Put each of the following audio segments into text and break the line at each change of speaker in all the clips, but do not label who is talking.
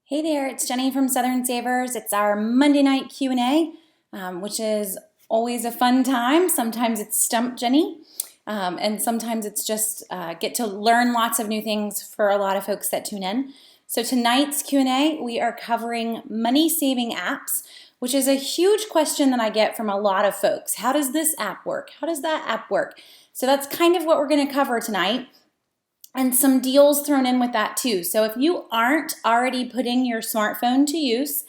Hey there, it's Jenny from Southern Savers. It's our Monday night Q&A, which is always a fun time. Sometimes it's Stump Jenny, and sometimes it's just get to learn lots of new things for a lot of folks that tune in. So tonight's Q&A, we are covering money saving apps, which is a huge question that I get from a lot of folks. How does this app work? How does that app work? So that's kind of what we're going to cover tonight. And some deals thrown in with that too. So if you aren't already putting your smartphone to use,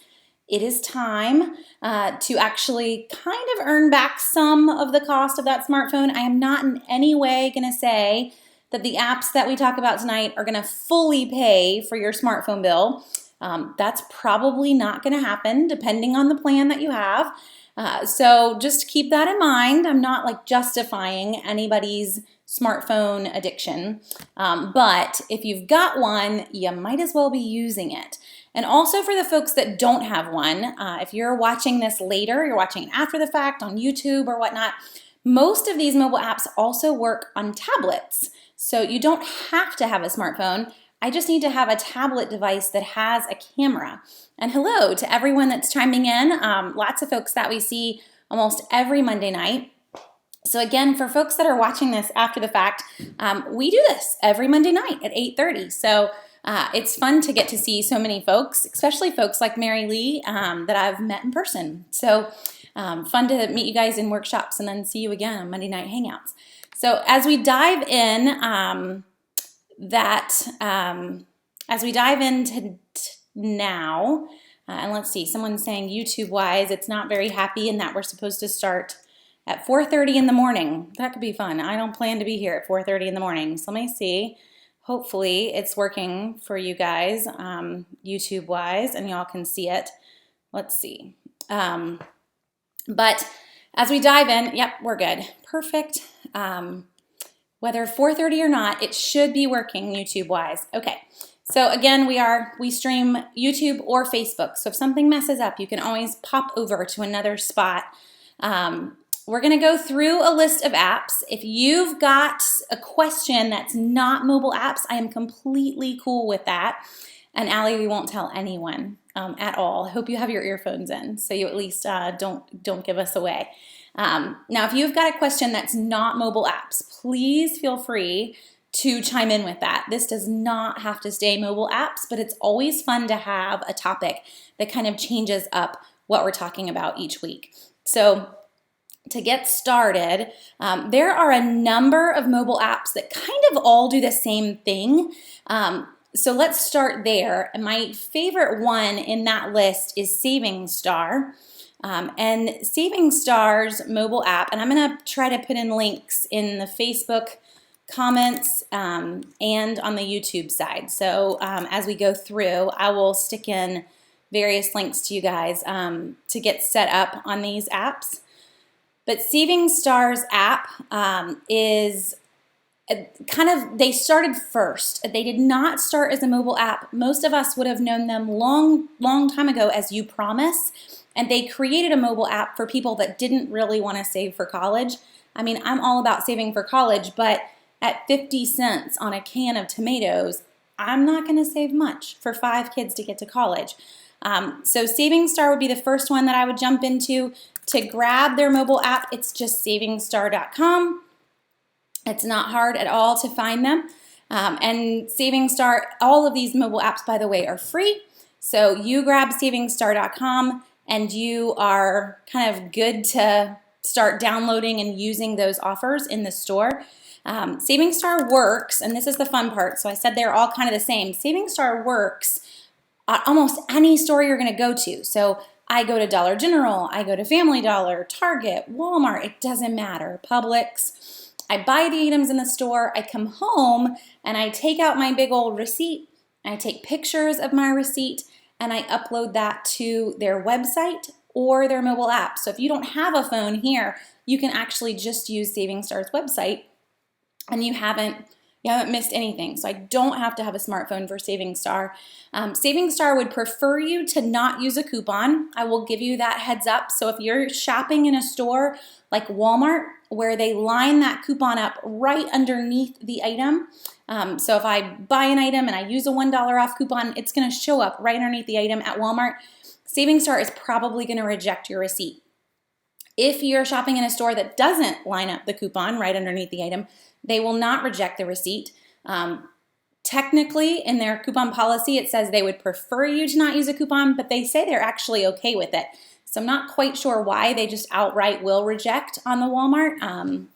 it is time to actually kind of earn back some of the cost of that smartphone. I am not in any way going to say that the apps that we talk about tonight are going to fully pay for your smartphone bill. That's probably not going to happen depending on the plan that you have. So just keep that in mind. I'm not like justifying anybody's smartphone addiction, but if you've got one, you might as well be using it. And also for the folks that don't have one, if you're watching this later, you're watching it after the fact on YouTube or whatnot, most of these mobile apps also work on tablets. So you don't have to have a smartphone. I just need to have a tablet device that has a camera. And hello to everyone that's chiming in. Lots of folks that we see almost every Monday night. So again, for folks that are watching this after the fact, we do this every Monday night at 8:30. So it's fun to get to see so many folks, especially folks like Mary Lee that I've met in person. So fun to meet you guys in workshops and then see you again on Monday night hangouts. So as we dive in, as we dive into now, and let's see, someone's saying YouTube-wise, it's not very happy and that we're supposed to start at 4:30 in the morning. That could be fun. I don't plan to be here at 4:30 in the morning. So let me see. Hopefully it's working for you guys YouTube-wise and y'all can see it. Let's see. But as we dive in, yep, we're good. Perfect. Whether 4:30 or not, it should be working YouTube-wise. Okay. So again, we stream YouTube or Facebook. So if something messes up, you can always pop over to another spot. We're going to go through a list of apps. If you've got a question that's not mobile apps, I am completely cool with that. And Allie, we won't tell anyone at all. I hope you have your earphones in so you at least don't give us away. Now, if you've got a question that's not mobile apps, please feel free to chime in with that. This does not have to stay mobile apps, but it's always fun to have a topic that kind of changes up what we're talking about each week. So to get started, there are a number of mobile apps that kind of all do the same thing. So let's start there. And my favorite one in that list is SavingStar. And SavingStar's mobile app, and I'm going to try to put in links in the Facebook comments and on the YouTube side. So as we go through, I will stick in various links to you guys to get set up on these apps. But SavingStar's app is kind of, they started first. They did not start as a mobile app. Most of us would have known them long time ago as You Promise. And they created a mobile app for people that didn't really want to save for college. I mean, I'm all about saving for college, but at 50 cents on a can of tomatoes, I'm not going to save much for 5 kids to get to college. So SavingStar would be the first one that I would jump into. To grab their mobile app, it's just SavingStar.com. It's not hard at all to find them. And SavingStar, all of these mobile apps, by the way, are free. So you grab SavingStar.com and you are kind of good to start downloading and using those offers in the store. SavingStar works, and this is the fun part. So I said they're all kind of the same. SavingStar works at almost any store you're going to go to. So I go to Dollar General, I go to Family Dollar, Target, Walmart, it doesn't matter, Publix. I buy the items in the store, I come home and I take out my big old receipt, I take pictures of my receipt, and I upload that to their website or their mobile app. So if you don't have a phone here, you can actually just use SavingStar's website and you haven't missed anything. So I don't have to have a smartphone for SavingStar. SavingStar would prefer you to not use a coupon. I will give you that heads up. So if you're shopping in a store like Walmart, where they line that coupon up right underneath the item. So if I buy an item and I use a $1 off coupon, it's going to show up right underneath the item at Walmart. SavingStar is probably going to reject your receipt. If you're shopping in a store that doesn't line up the coupon right underneath the item, they will not reject the receipt. Technically, in their coupon policy, it says they would prefer you to not use a coupon, but they say they're actually okay with it. So I'm not quite sure why they just outright will reject on the Walmart,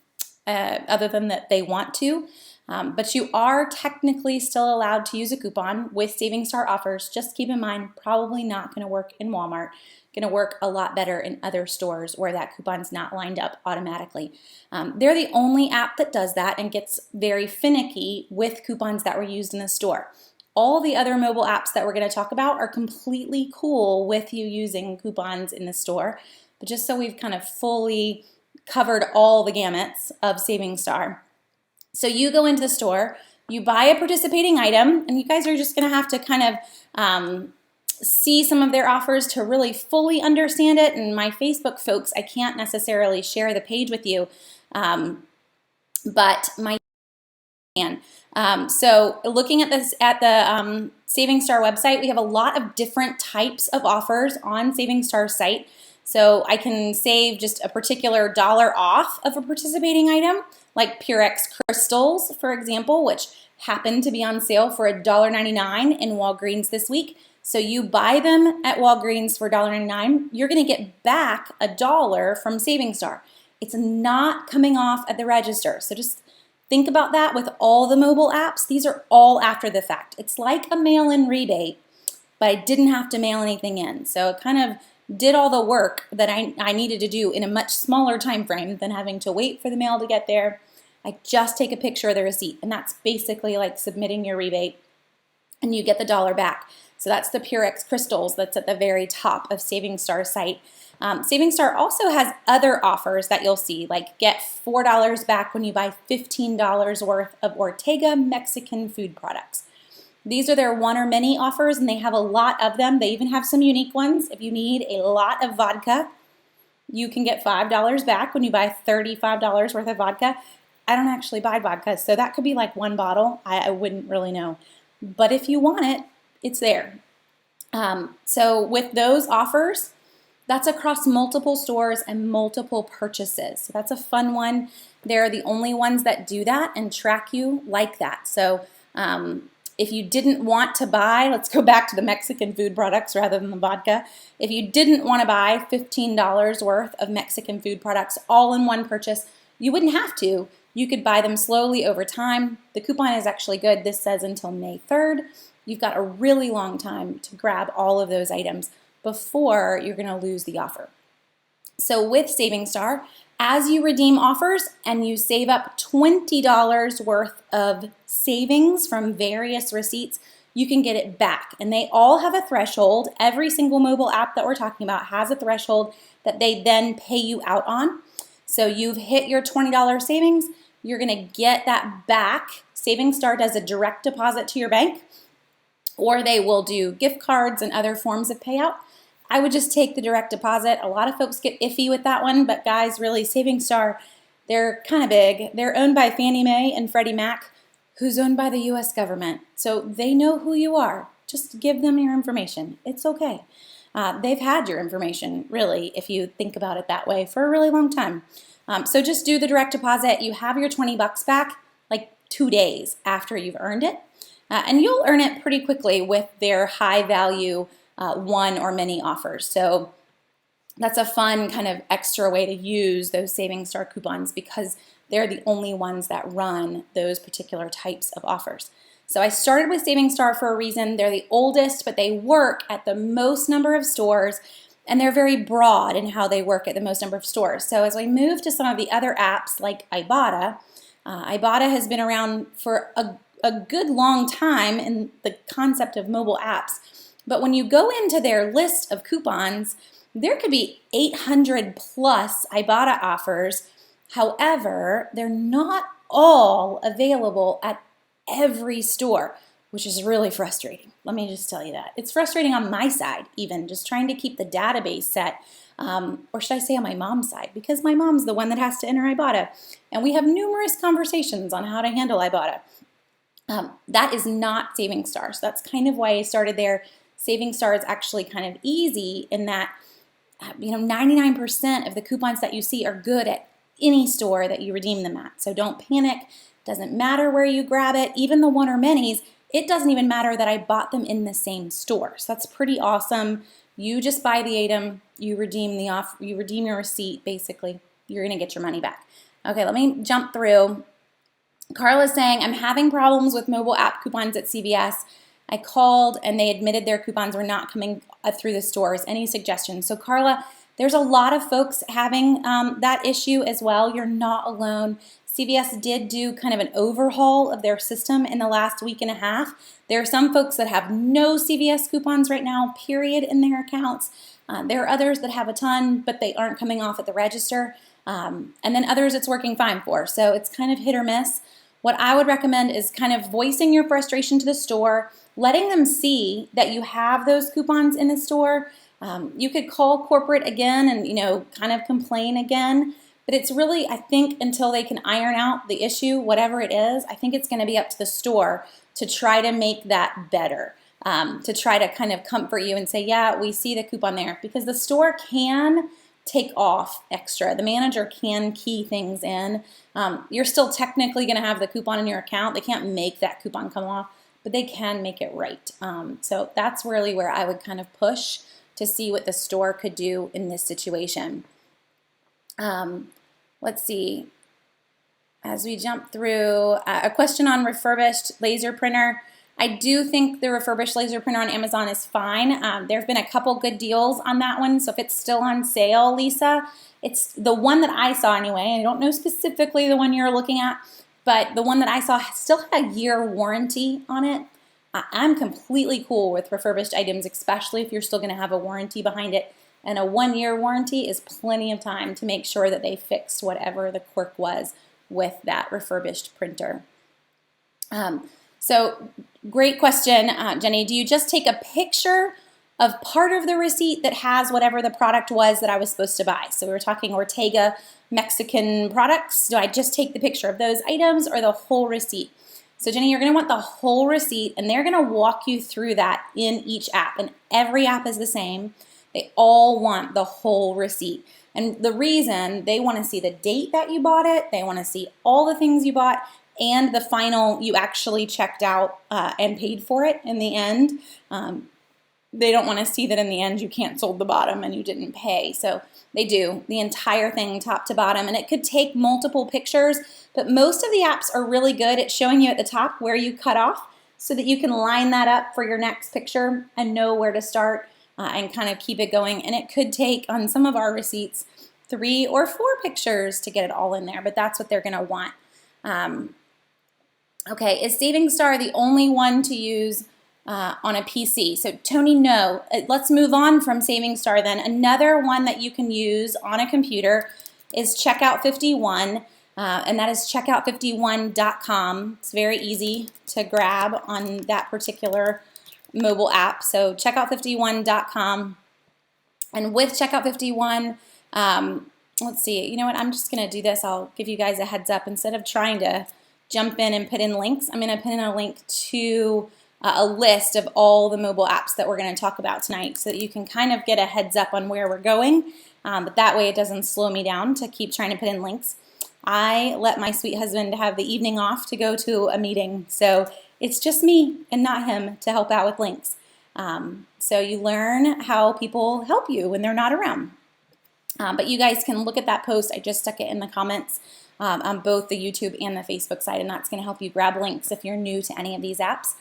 other than that they want to. But you are technically still allowed to use a coupon with SavingStar offers. Just keep in mind, probably not going to work in Walmart. Going to work a lot better in other stores where that coupon's not lined up automatically. They're the only app that does that and gets very finicky with coupons that were used in the store. All the other mobile apps that we're going to talk about are completely cool with you using coupons in the store. But just so we've kind of fully covered all the gamuts of SavingStar. So you go into the store, you buy a participating item, and you guys are just going to have to kind of see some of their offers to really fully understand it. And my Facebook folks, I can't necessarily share the page with you, but my can. So looking at this at the SavingStar website, we have a lot of different types of offers on SavingStar's site. So I can save just a particular dollar off of a participating item, like Purex crystals, for example, which happened to be on sale for $1.99 in Walgreens this week. So you buy them at Walgreens for $1.99, you're going to get back $1 from SavingStar. It's not coming off at the register. So just think about that with all the mobile apps. These are all after the fact. It's like a mail-in rebate, but I didn't have to mail anything in. So it kind of did all the work that I needed to do in a much smaller time frame than having to wait for the mail to get there. I just take a picture of the receipt, and that's basically like submitting your rebate, and you get the $1 back. So that's the Purex crystals that's at the very top of SavingStar's site. SavingStar also has other offers that you'll see, like get $4 back when you buy $15 worth of Ortega Mexican food products. These are their one or many offers, and they have a lot of them. They even have some unique ones. If you need a lot of vodka, you can get $5 back when you buy $35 worth of vodka. I don't actually buy vodka, so that could be like one bottle. I wouldn't really know. But if you want it, it's there. So with those offers, that's across multiple stores and multiple purchases. So that's a fun one. They're the only ones that do that and track you like that. So if you didn't want to buy, let's go back to the Mexican food products rather than the vodka. If you didn't want to buy $15 worth of Mexican food products all in one purchase, you wouldn't have to. You could buy them slowly over time. The coupon is actually good. This says until May 3rd. You've got a really long time to grab all of those items before you're going to lose the offer. So with SavingStar, as you redeem offers and you save up $20 worth of savings from various receipts, you can get it back. And they all have a threshold. Every single mobile app that we're talking about has a threshold that they then pay you out on. So you've hit your $20 savings, you're going to get that back. SavingStar does a direct deposit to your bank, or they will do gift cards and other forms of payout. I would just take the direct deposit. A lot of folks get iffy with that one, but guys, really, SavingStar, they're kind of big. They're owned by Fannie Mae and Freddie Mac, who's owned by the U.S. government. So they know who you are. Just give them your information. It's okay. They've had your information, really, if you think about it that way, for a really long time. So just do the direct deposit. You have your $20 back like 2 days after you've earned it. And you'll earn it pretty quickly with their high value one or many offers. So that's a fun kind of extra way to use those SavingStar coupons because they're the only ones that run those particular types of offers. So I started with SavingStar for a reason. They're the oldest, but they work at the most number of stores, and they're very broad in how they work at the most number of stores. So as we move to some of the other apps like Ibotta, Ibotta has been around for a good long time in the concept of mobile apps. But when you go into their list of coupons, there could be 800 plus Ibotta offers. However, they're not all available at every store. which is really frustrating. Let me just tell you that. It's frustrating on my side, even just trying to keep the database set, or should I say on my mom's side, because my mom's the one that has to enter Ibotta. And we have numerous conversations on how to handle Ibotta. That is not SavingStar, so that's kind of why I started there. SavingStar is actually kind of easy in that 99% of the coupons that you see are good at any store that you redeem them at. So don't panic. Doesn't matter where you grab it, even the one or minis. It doesn't even matter that I bought them in the same store. So that's pretty awesome. You just buy the item, you redeem your receipt, basically. You're gonna get your money back. Okay, let me jump through. Carla's saying, I'm having problems with mobile app coupons at CVS. I called and they admitted their coupons were not coming through the stores. Any suggestions? So Carla, there's a lot of folks having that issue as well. You're not alone. CVS did do kind of an overhaul of their system in the last week and a half. There are some folks that have no CVS coupons right now, period, in their accounts. There are others that have a ton, but they aren't coming off at the register. And then others it's working fine for. So it's kind of hit or miss. What I would recommend is kind of voicing your frustration to the store, letting them see that you have those coupons in the store. You could call corporate again and kind of complain again. But it's really, I think, until they can iron out the issue, whatever it is, I think it's going to be up to the store to try to make that better, to try to kind of comfort you and say, yeah, we see the coupon there. Because the store can take off extra. The manager can key things in. You're still technically going to have the coupon in your account. They can't make that coupon come off, but they can make it right. So that's really where I would kind of push to see what the store could do in this situation. Let's see. As we jump through, a question on refurbished laser printer. I do think the refurbished laser printer on Amazon is fine. There have been a couple good deals on that one, so if it's still on sale, Lisa, it's the one that I saw anyway. I don't know specifically the one you're looking at, but the one that I saw still had a year warranty on it. I'm completely cool with refurbished items, especially if you're still going to have a warranty behind it. And a 1-year warranty is plenty of time to make sure that they fixed whatever the quirk was with that refurbished printer. So great question, Jenny. Do you just take a picture of part of the receipt that has whatever the product was that I was supposed to buy? So we were talking Ortega Mexican products. Do I just take the picture of those items or the whole receipt? So Jenny, you're going to want the whole receipt, and they're going to walk you through that in each app. And every app is the same. They all want the whole receipt. And the reason, they want to see the date that you bought it, they want to see all the things you bought, and the final you actually checked out and paid for it in the end. They don't want to see that in the end you canceled the bottom and you didn't pay. So they do the entire thing top to bottom, and it could take multiple pictures, but most of the apps are really good at showing you at the top where you cut off so that you can line that up for your next picture and know where to start and kind of keep it going. And it could take, on some of our receipts, 3 or 4 pictures to get it all in there, but that's what they're going to want. Okay, is SavingStar the only one to use on a PC? So Tony, no. Let's move on from SavingStar then. Another one that you can use on a computer is Checkout 51, and that is checkout51.com. It's very easy to grab on that particular mobile app. So checkout51.com. And with Checkout 51, let's see, you know what, I'm just going to do this. I'll give you guys a heads up. Instead of trying to jump in and put in links, I'm going to put in a link to a list of all the mobile apps that we're going to talk about tonight so that you can kind of get a heads up on where we're going. But that way it doesn't slow me down to keep trying to put in links. I let my sweet husband have the evening off to go to a meeting, so it's just me and not him to help out with links. So you learn how people help you when they're not around. But you guys can look at that post. I just stuck it in the comments on both the YouTube and the Facebook side, and that's going to help you grab links if you're new to any of these apps.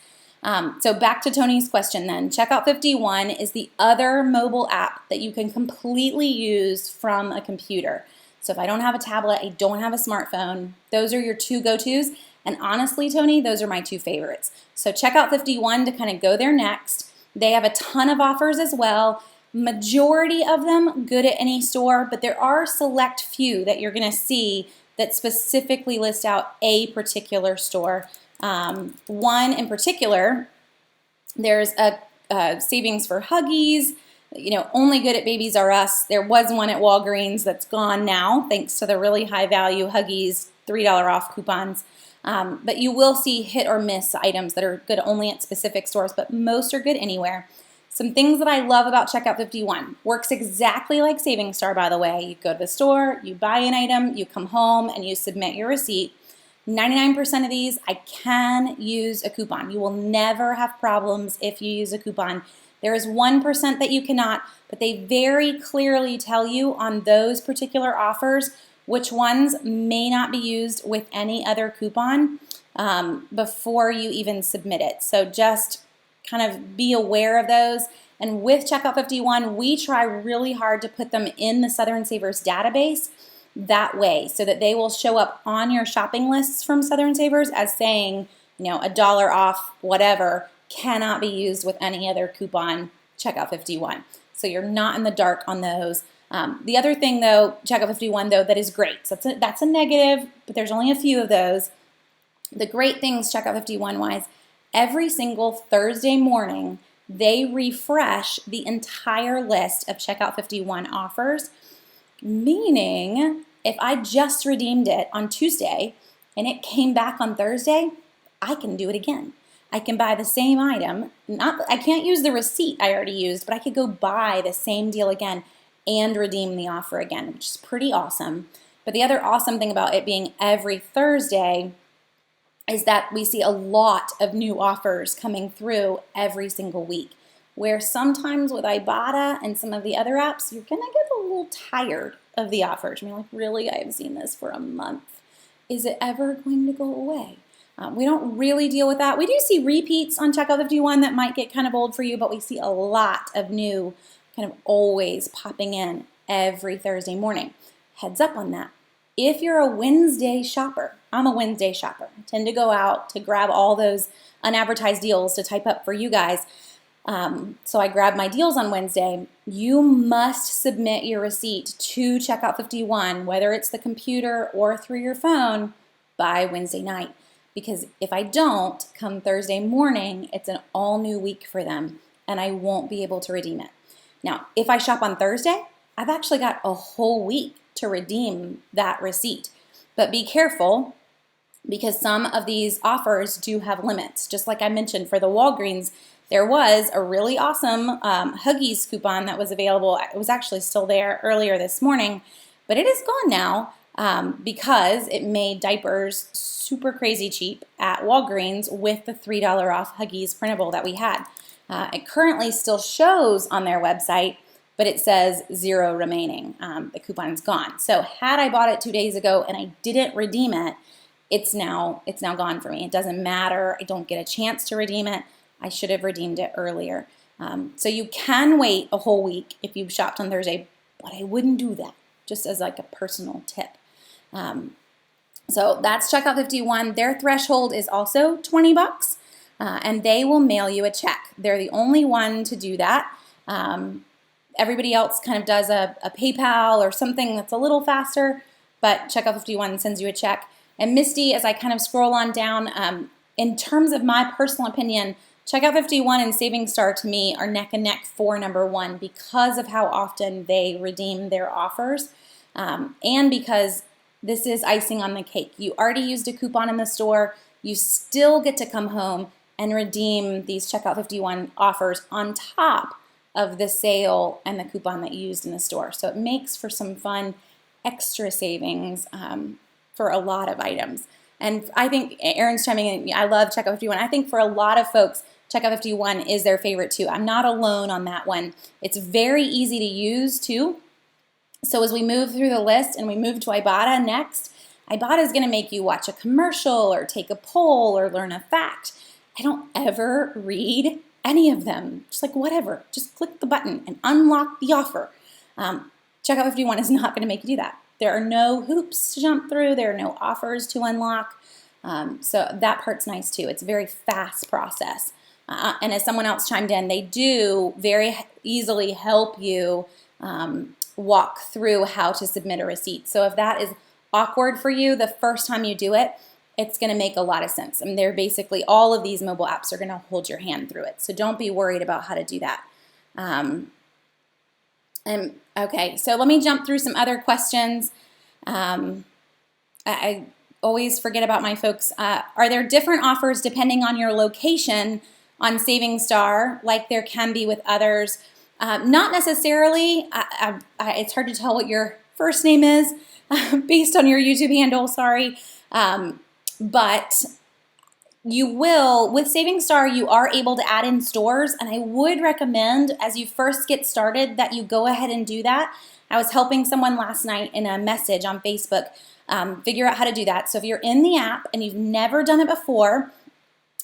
So back to Tony's question then. Checkout 51 is the other mobile app that you can completely use from a computer. So if I don't have a tablet, I don't have a smartphone, those are your 2 go-tos. And honestly, Tony, those are my 2 favorites. So Checkout 51 to kind of go there next. They have a ton of offers as well. Majority of them good at any store, but there are select few that you're going to see that specifically list out a particular store. One in particular, there's a savings for Huggies, only good at Babies R Us. There was one at Walgreens that's gone now, thanks to the really high value Huggies $3 off coupons. But you will see hit or miss items that are good only at specific stores, but most are good anywhere. Some things that I love about Checkout 51. Works exactly like SavingStar, by the way. You go to the store, you buy an item, you come home, and you submit your receipt. 99% of these, I can use a coupon. You will never have problems if you use a coupon. There is 1% that you cannot, but they very clearly tell you on those particular offers which ones may not be used with any other coupon before you even submit it. So just kind of be aware of those. And with Checkout 51, we try really hard to put them in the Southern Savers database that way so that they will show up on your shopping lists from Southern Savers as saying, $1 off whatever cannot be used with any other coupon, Checkout 51. So you're not in the dark on those. The other thing though, Checkout 51 though, that is great. So that's a negative, but there's only a few of those. The great things Checkout 51 wise, every single Thursday morning, they refresh the entire list of Checkout 51 offers, meaning if I just redeemed it on Tuesday and it came back on Thursday, I can do it again. I can buy the same item. I can't use the receipt I already used, but I could go buy the same deal again and redeem the offer again, which is pretty awesome. But the other awesome thing about it being every Thursday is that we see a lot of new offers coming through every single week, where sometimes with Ibotta and some of the other apps, you're gonna get a little tired of the offers. Like, really, I've seen this for a month. Is it ever going to go away? We don't really deal with that. We do see repeats on Checkout 51 that might get kind of old for you, but we see a lot of new kind of always popping in every Thursday morning. Heads up on that. If you're a Wednesday shopper, I'm a Wednesday shopper. I tend to go out to grab all those unadvertised deals to type up for you guys. So I grab my deals on Wednesday. You must submit your receipt to Checkout 51, whether it's the computer or through your phone, by Wednesday night. Because if I don't, come Thursday morning, it's an all new week for them and I won't be able to redeem it. Now, if I shop on Thursday, I've actually got a whole week to redeem that receipt. But be careful because some of these offers do have limits. Just like I mentioned for the Walgreens, there was a really awesome Huggies coupon that was available. It was actually still there earlier this morning, but it is gone now because it made diapers super crazy cheap at Walgreens with the $3 off Huggies printable that we had. It currently still shows on their website, but it says 0 remaining. The coupon's gone. So had I bought it 2 days ago and I didn't redeem it, it's now gone for me. It doesn't matter. I don't get a chance to redeem it. I should have redeemed it earlier. So you can wait a whole week if you've shopped on Thursday, but I wouldn't do that, just as like a personal tip. So that's Checkout 51. Their threshold is also $20, and they will mail you a check. They're the only one to do that. Everybody else kind of does a PayPal or something that's a little faster, but Checkout 51 sends you a check. And Misty, as I kind of scroll on down, in terms of my personal opinion, Checkout 51 and SavingStar to me are neck and neck for number one because of how often they redeem their offers and because this is icing on the cake. You already used a coupon in the store. You still get to come home and redeem these Checkout 51 offers on top of the sale and the coupon that you used in the store. So it makes for some fun extra savings for a lot of items. And I think Erin's chiming in. I love Checkout 51. I think for a lot of folks, Checkout 51 is their favorite too. I'm not alone on that one. It's very easy to use too. So as we move through the list and we move to Ibotta next, Ibotta is going to make you watch a commercial or take a poll or learn a fact. I don't ever read any of them. Just like whatever. Just click the button and unlock the offer. Checkout 51 is not going to make you do that. There are no hoops to jump through. There are no offers to unlock. So that part's nice too. It's a very fast process. And as someone else chimed in, they do very easily help you walk through how to submit a receipt. So if that is awkward for you the first time you do it, it's going to make a lot of sense. And they're basically, all of these mobile apps are going to hold your hand through it. So don't be worried about how to do that. And okay, so let me jump through some other questions. I always forget about my folks. Are there different offers depending on your location on SavingStar, like there can be with others? Not necessarily. It's hard to tell what your first name is based on your YouTube handle, sorry. But you will, with SavingStar, you are able to add in stores, and I would recommend as you first get started that you go ahead and do that. I was helping someone last night in a message on Facebook figure out how to do that. So if you're in the app and you've never done it before,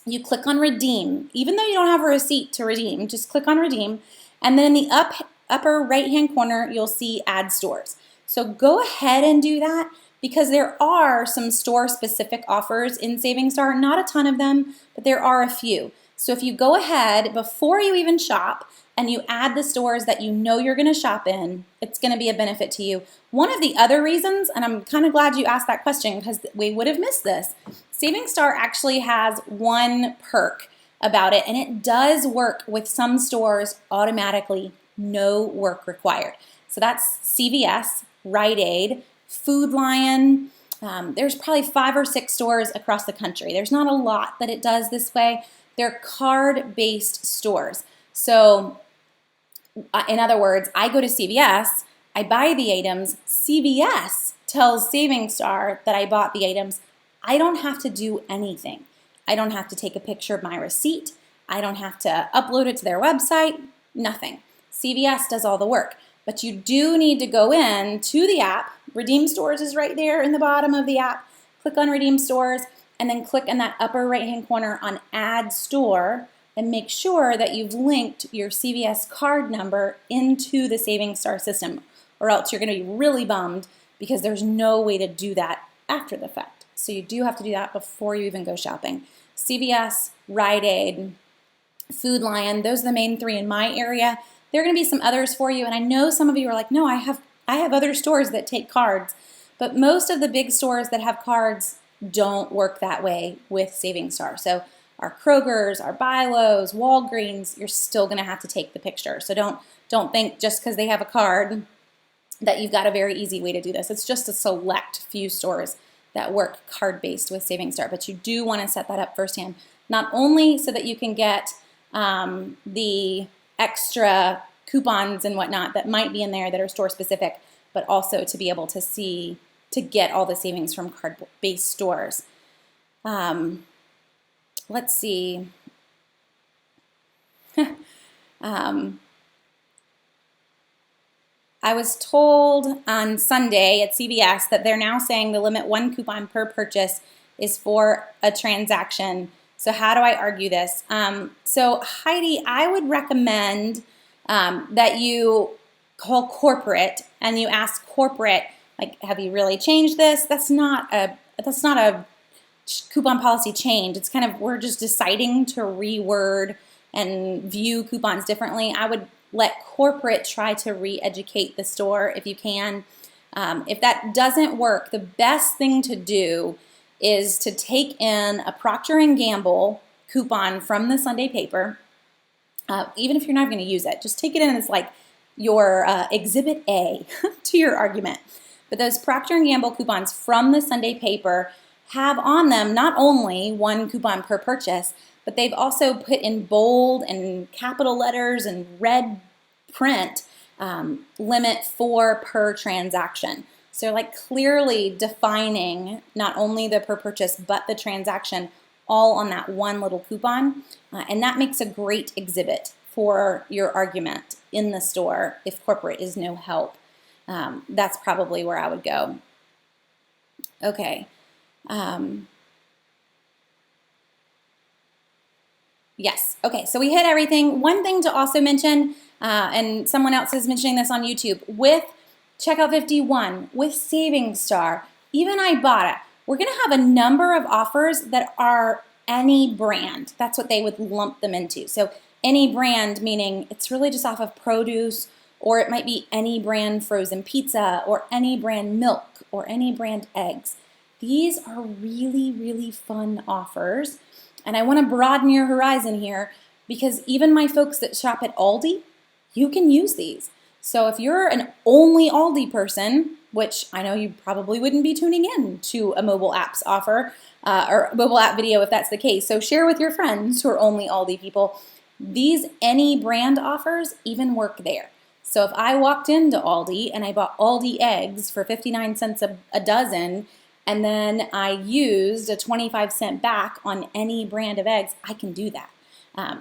you click on redeem. Even though you don't have a receipt to redeem, just click on redeem. And then in the upper right-hand corner, you'll see add stores. So go ahead and do that because there are some store-specific offers in SavingStar. Not a ton of them, but there are a few. So if you go ahead before you even shop and you add the stores that you know you're going to shop in, it's going to be a benefit to you. One of the other reasons, and I'm kind of glad you asked that question because we would have missed this, SavingStar actually has one perk about it, and it does work with some stores automatically, no work required. So that's CVS, Rite Aid, Food Lion. There's probably 5 or 6 stores across the country. There's not a lot that it does this way. They're card-based stores. So in other words, I go to CVS, I buy the items, CVS tells SavingStar that I bought the items. I don't have to do anything. I don't have to take a picture of my receipt. I don't have to upload it to their website, nothing. CVS does all the work. But you do need to go in to the app. Redeem Stores is right there in the bottom of the app. Click on Redeem Stores and then click in that upper right-hand corner on Add Store and make sure that you've linked your CVS card number into the SavingStar system, or else you're going to be really bummed because there's no way to do that after the fact. So you do have to do that before you even go shopping. CVS, Rite Aid, Food Lion, those are the main 3 in my area. There are going to be some others for you, and I know some of you are like, no, I have other stores that take cards, but most of the big stores that have cards don't work that way with SavingStar. So our Kroger's, our Bi-Lo's, Walgreens, you're still going to have to take the picture. So don't think just because they have a card that you've got a very easy way to do this. It's just a select few stores that work card-based with SavingStar, but you do want to set that up firsthand, not only so that you can get the extra coupons and whatnot that might be in there that are store-specific, but also to be able to get all the savings from card-based stores. Let's see. I was told on Sunday at CVS that they're now saying the limit 1 coupon per purchase is for a transaction. So how do I argue this? So Heidi, I would recommend that you call corporate and you ask corporate, like, have you really changed this? That's not a coupon policy change. It's kind of, we're just deciding to reword and view coupons differently. I would let corporate try to re-educate the store if you can. If that doesn't work, the best thing to do is to take in a Procter & Gamble coupon from the Sunday paper, even if you're not going to use it. Just take it in as like your Exhibit A to your argument. But those Procter & Gamble coupons from the Sunday paper have on them not only 1 coupon per purchase, but they've also put in bold and capital letters and red print limit 4 per transaction. So like clearly defining not only the per purchase, but the transaction all on that one little coupon. And that makes a great exhibit for your argument in the store if corporate is no help. That's probably where I would go. Okay. Yes. Okay, so we hit everything. One thing to also mention, and someone else is mentioning this on YouTube, with Checkout 51, with SavingStar, even Ibotta, we're going to have a number of offers that are any brand. That's what they would lump them into. So any brand, meaning it's really just off of produce, or it might be any brand frozen pizza, or any brand milk, or any brand eggs. These are really, really fun offers. And I want to broaden your horizon here because even my folks that shop at Aldi, you can use these. So if you're an only Aldi person, which I know you probably wouldn't be tuning in to a mobile apps offer or mobile app video if that's the case. So share with your friends who are only Aldi people. These any brand offers even work there. So if I walked into Aldi and I bought Aldi eggs for 59 cents a dozen, and then I used a 25-cent back on any brand of eggs, I can do that.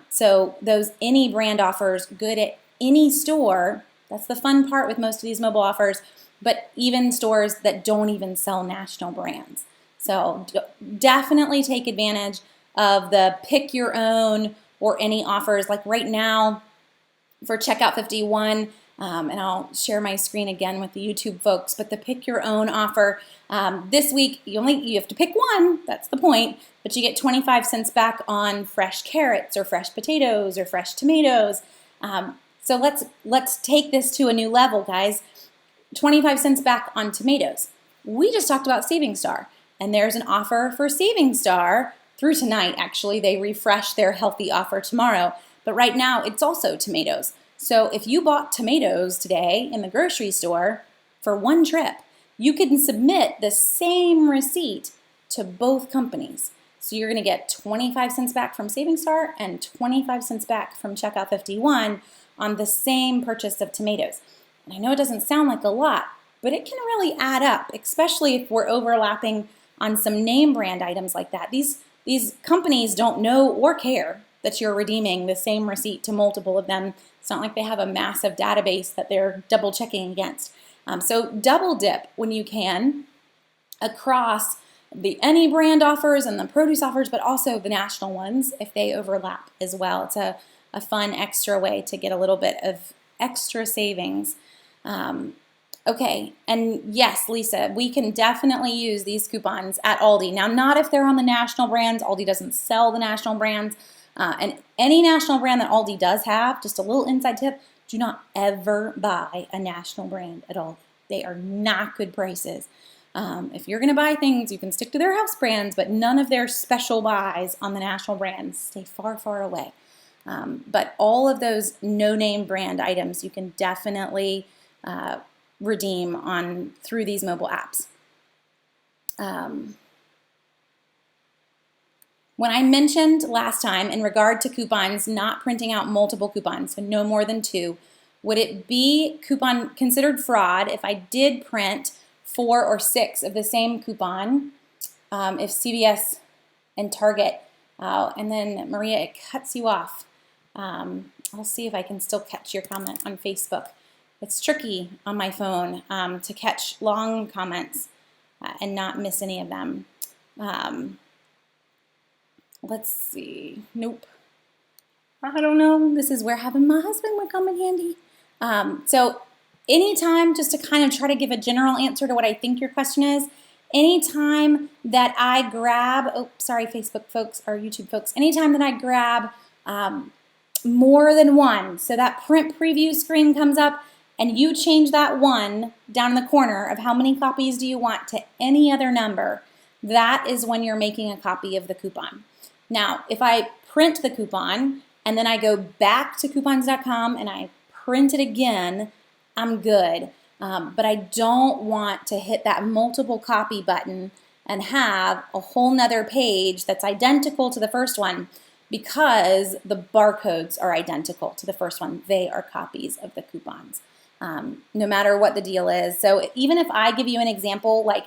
So those any brand offers, good at any store. That's the fun part with most of these mobile offers, but even stores that don't even sell national brands. So definitely take advantage of the pick your own or any offers. Like right now for Checkout 51, and I'll share my screen again with the YouTube folks, but the pick your own offer, this week you have to pick one, that's the point, but you get 25 cents back on fresh carrots or fresh potatoes or fresh tomatoes. So let's take this to a new level, guys. 25 cents back on tomatoes. We just talked about SavingStar, and there's an offer for SavingStar through tonight. Actually, they refresh their healthy offer tomorrow, but right now it's also tomatoes. So if you bought tomatoes today in the grocery store for one trip, you can submit the same receipt to both companies. So you're going to get 25 cents back from SavingStar and 25 cents back from Checkout 51 on the same purchase of tomatoes. And I know it doesn't sound like a lot, but it can really add up, especially if we're overlapping on some name brand items like that. These companies don't know or care that you're redeeming the same receipt to multiple of them. It's not like they have a massive database that they're double checking against. So double dip when you can across the any brand offers and the produce offers, but also the national ones if they overlap as well. It's a fun extra way to get a little bit of extra savings. Okay, and yes, Lisa, we can definitely use these coupons at Aldi. Now, not if they're on the national brands. Aldi doesn't sell the national brands. And any national brand that Aldi does have, just a little inside tip, do not ever buy a national brand at Aldi. They are not good prices. If you're going to buy things, you can stick to their house brands, but none of their special buys on the national brands. Stay far, far away. But all of those no-name brand items you can definitely redeem on through these mobile apps. When I mentioned last time in regard to coupons, not printing out multiple coupons, so no more than 2, would it be coupon considered fraud if I did print 4 or 6 of the same coupon if CVS and Target, and then Maria, it cuts you off. I'll see if I can still catch your comment on Facebook. It's tricky on my phone to catch long comments and not miss any of them. Let's see. Nope. I don't know. This is where having my husband would come in handy. So anytime, just to kind of try to give a general answer to what I think your question is, anytime that I grab, oh, sorry, Facebook folks or YouTube folks, anytime that I grab more than one, so that print preview screen comes up and you change that one down in the corner of how many copies do you want to any other number, that is when you're making a copy of the coupon. Now, if I print the coupon and then I go back to coupons.com and I print it again, I'm good. But I don't want to hit that multiple copy button and have a whole nother page that's identical to the first one because the barcodes are identical to the first one. They are copies of the coupons, no matter what the deal is. So even if I give you an example like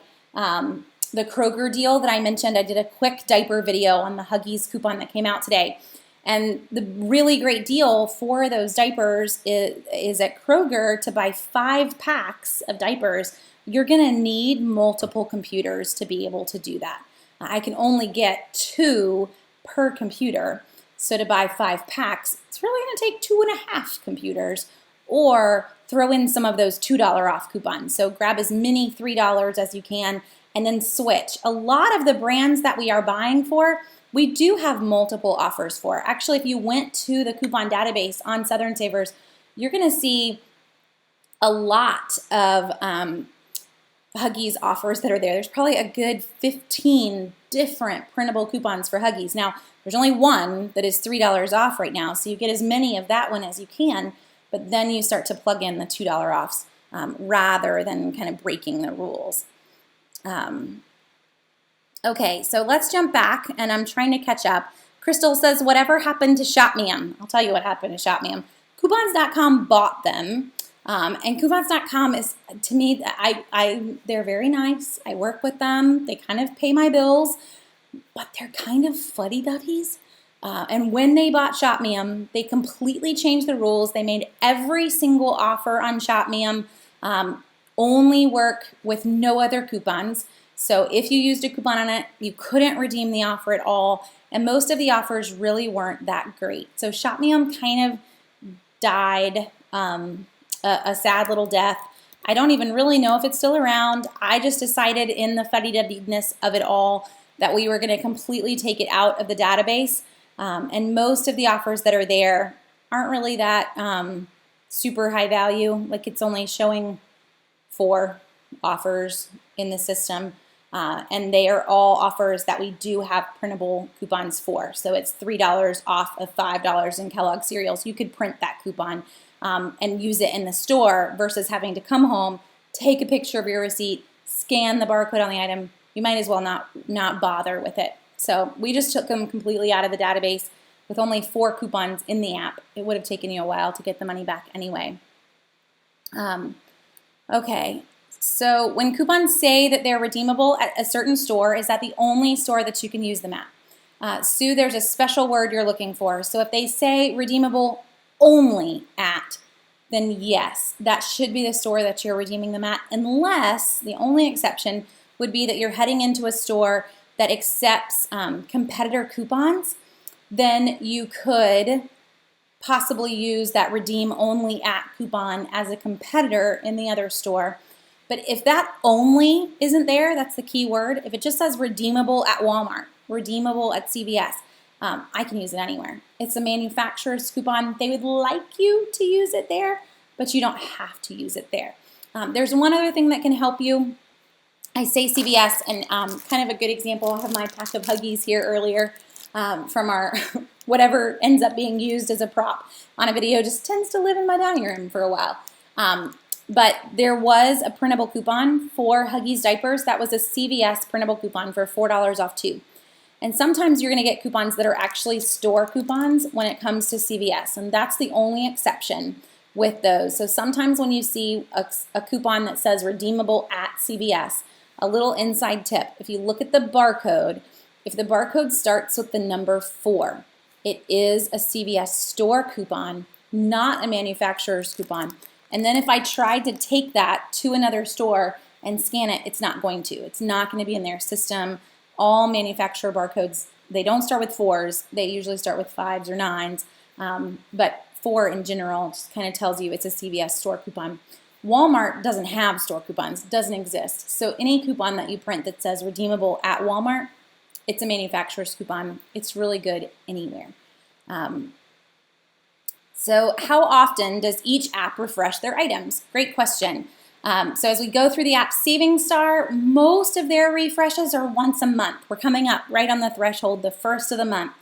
the Kroger deal that I mentioned, I did a quick diaper video on the Huggies coupon that came out today. And the really great deal for those diapers is at Kroger to buy 5 packs of diapers. You're going to need multiple computers to be able to do that. I can only get 2 per computer. So to buy 5 packs, it's really going to take 2.5 computers, or throw in some of those $2 off coupons. So grab as many $3 as you can and then switch. A lot of the brands that we are buying for, we do have multiple offers for. Actually, if you went to the coupon database on Southern Savers, you're going to see a lot of Huggies offers that are there. There's probably a good 15 different printable coupons for Huggies. Now, there's only one that is $3 off right now, so you get as many of that one as you can, but then you start to plug in the $2 offs rather than kind of breaking the rules. Okay, so let's jump back, and I'm trying to catch up. Crystal says, whatever happened to Shopmium? I'll tell you what happened to Shopmium. Coupons.com bought them, and Coupons.com is, to me, they're very nice. I work with them. They kind of pay my bills, but they're kind of fuddy-duddies. And when they bought Shopmium, they completely changed the rules. They made every single offer on Shopmium only work with no other coupons. So if you used a coupon on it, you couldn't redeem the offer at all. And most of the offers really weren't that great. So Shopmium kind of died a sad little death. I don't even really know if it's still around. I just decided in the fuddy-duddiness of it all that we were going to completely take it out of the database. And most of the offers that are there aren't really that super high value. Like it's only showing 4 offers in the system. And they are all offers that we do have printable coupons for. So it's $3 off of $5 in Kellogg cereals. You could print that coupon and use it in the store versus having to come home, take a picture of your receipt, scan the barcode on the item. You might as well not bother with it. So we just took them completely out of the database with only 4 coupons in the app. It would have taken you a while to get the money back anyway. Okay. So when coupons say that they're redeemable at a certain store, is that the only store that you can use them at? Sue, there's a special word you're looking for. So if they say redeemable only at, then yes, that should be the store that you're redeeming them at, unless the only exception would be that you're heading into a store that accepts competitor coupons. Then you could possibly use that redeem only at coupon as a competitor in the other store. But if that only isn't there, that's the key word. If it just says redeemable at Walmart, redeemable at CVS, I can use it anywhere. It's a manufacturer's coupon. They would like you to use it there, but you don't have to use it there. There's one other thing that can help you. I say CVS, and kind of a good example, I have my pack of Huggies here earlier from our whatever ends up being used as a prop on a video just tends to live in my dining room for a while. But there was a printable coupon for Huggies diapers. That was a CVS printable coupon for $4 off too. And sometimes you're going to get coupons that are actually store coupons when it comes to CVS, and that's the only exception with those. So sometimes when you see a coupon that says redeemable at CVS, a little inside tip, if you look at the barcode, if the barcode starts with the number 4, it is a CVS store coupon, not a manufacturer's coupon. And then if I tried to take that to another store and scan it, it's not going to. It's not going to be in their system. All manufacturer barcodes, they don't start with 4s. They usually start with 5s or 9s. But 4 in general just kind of tells you it's a CVS store coupon. Walmart doesn't have store coupons. It doesn't exist. So any coupon that you print that says redeemable at Walmart, it's a manufacturer's coupon. It's really good anywhere. So how often does each app refresh their items? Great question. So as we go through the app, SavingStar, most of their refreshes are once a month. We're coming up right on the threshold, the first of the month.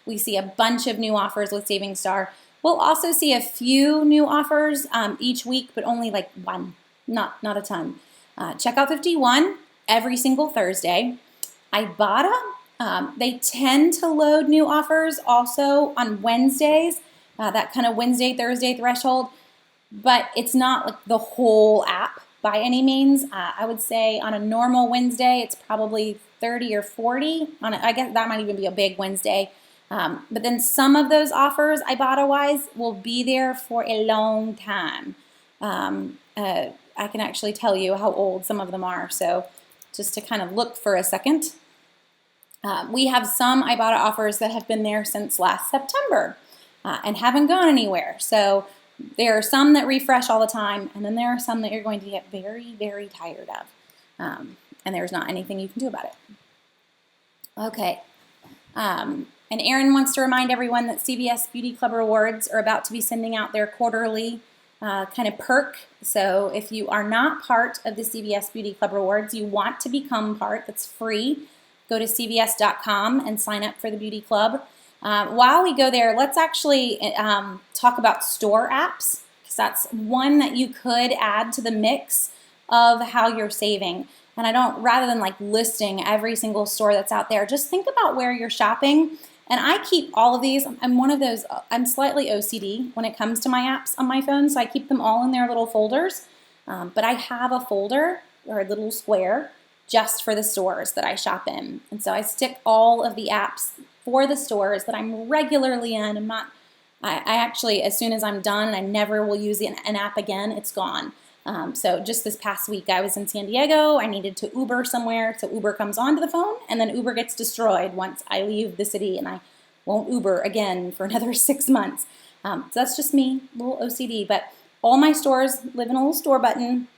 We see a bunch of new offers with SavingStar. We'll also see a few new offers each week, but only like one, not a ton. Checkout 51 every single Thursday. Ibotta, they tend to load new offers also on Wednesdays. That kind of Wednesday, Thursday threshold, but it's not like the whole app by any means. I would say on a normal Wednesday, it's probably 30 or 40. I guess that might even be a big Wednesday. But then some of those offers, Ibotta-wise, will be there for a long time. I can actually tell you how old some of them are. So just to kind of look for a second. We have some Ibotta offers that have been there since last September. And haven't gone anywhere. So there are some that refresh all the time, and then there are some that you're going to get very, very tired of. And there's not anything you can do about it. Okay. And Erin wants to remind everyone that CVS Beauty Club Rewards are about to be sending out their quarterly kind of perk. So if you are not part of the CVS Beauty Club Rewards, you want to become part. That's free. Go to cvs.com and sign up for the Beauty Club. While we go there, let's actually talk about store apps, because that's one that you could add to the mix of how you're saving. And I don't, rather than like listing every single store that's out there, just think about where you're shopping. And I keep all of these. I'm one of those, I'm slightly OCD when it comes to my apps on my phone, so I keep them all in their little folders. But I have a folder or a little square just for the stores that I shop in. And so I stick all of the apps for the stores that I'm regularly in. I actually, as soon as I'm done, I never will use an app again, it's gone. So just this past week, I was in San Diego. I needed to Uber somewhere, so Uber comes onto the phone, and then Uber gets destroyed once I leave the city, and I won't Uber again for another 6 months. So that's just me, a little OCD. But all my stores live in a little store button.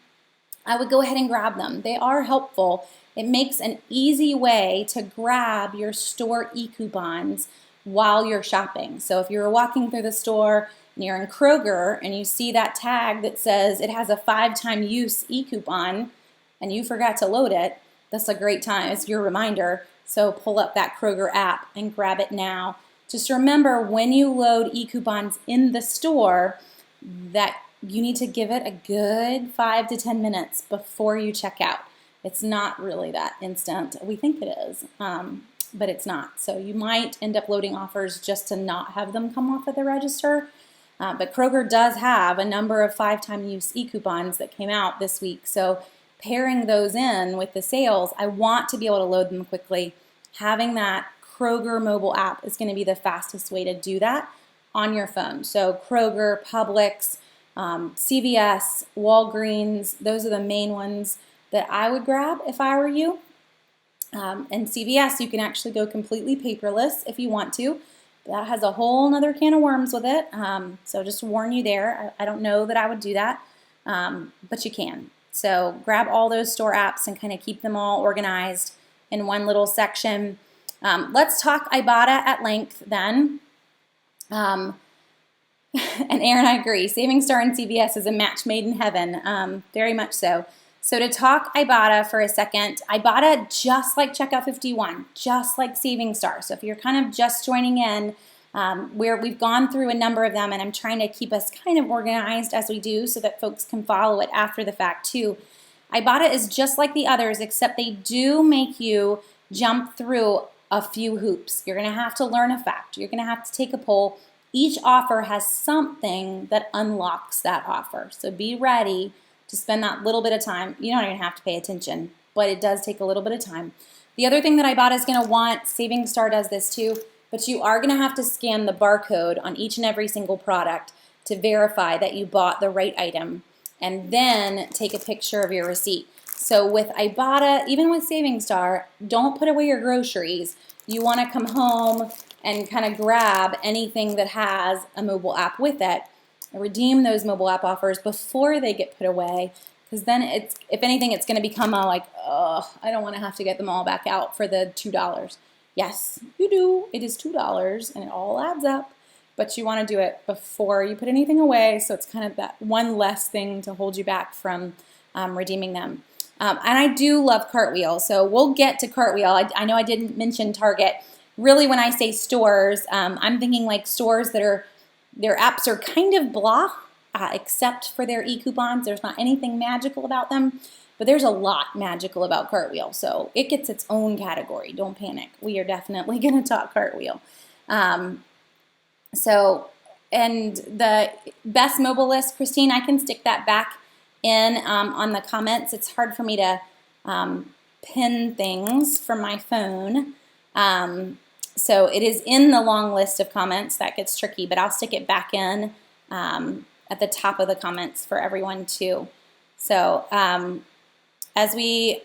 I would go ahead and grab them. They are helpful. It makes an easy way to grab your store e-coupons while you're shopping. So if you're walking through the store and you're in Kroger and you see that tag that says it has a 5-time use e-coupon and you forgot to load it, that's a great time. It's your reminder. So pull up that Kroger app and grab it now. Just remember, when you load e-coupons in the store, that you need to give it a good 5 to 10 minutes before you check out. It's not really that instant. We think it is, but it's not. So you might end up loading offers just to not have them come off of the register. But Kroger does have a number of 5-time use e-coupons that came out this week. So pairing those in with the sales, I want to be able to load them quickly. Having that Kroger mobile app is going to be the fastest way to do that on your phone. So Kroger, Publix, CVS, Walgreens, those are the main ones that I would grab if I were you. And CVS, you can actually go completely paperless if you want to. That has a whole nother can of worms with it. So just warn you there. I don't know that I would do that, but you can. So grab all those store apps and kind of keep them all organized in one little section. Let's talk Ibotta at length then. And Aaron, I agree. SavingStar and CVS is a match made in heaven, very much so. So to talk Ibotta for a second, Ibotta, just like Checkout 51, just like SavingStar. So if you're kind of just joining in, we've gone through a number of them, and I'm trying to keep us kind of organized as we do so that folks can follow it after the fact too. Ibotta is just like the others, except they do make you jump through a few hoops. You're going to have to learn a fact. You're going to have to take a poll. Each offer has something that unlocks that offer. So be ready to spend that little bit of time. You don't even have to pay attention, but it does take a little bit of time. The other thing that Ibotta is going to want, SavingStar does this too, but you are going to have to scan the barcode on each and every single product to verify that you bought the right item, and then take a picture of your receipt. So with Ibotta, even with SavingStar, don't put away your groceries. You want to come home and kind of grab anything that has a mobile app with it, redeem those mobile app offers before they get put away, because then it's, if anything, it's going to become a like, oh, I don't want to have to get them all back out for the $2. Yes, you do. It is $2 and it all adds up, but you want to do it before you put anything away, so it's kind of that one less thing to hold you back from redeeming them. And I do love Cartwheel, so we'll get to Cartwheel. I know I didn't mention Target. Really, when I say stores, I'm thinking like stores that are, their apps are kind of blah, except for their e-coupons. There's not anything magical about them, but there's a lot magical about Cartwheel. So it gets its own category. Don't panic. We are definitely going to talk Cartwheel. And the best mobile list, Christine, I can stick that back in on the comments. It's hard for me to pin things from my phone. So it is in the long list of comments. That gets tricky, but I'll stick it back in at the top of the comments for everyone too. So as we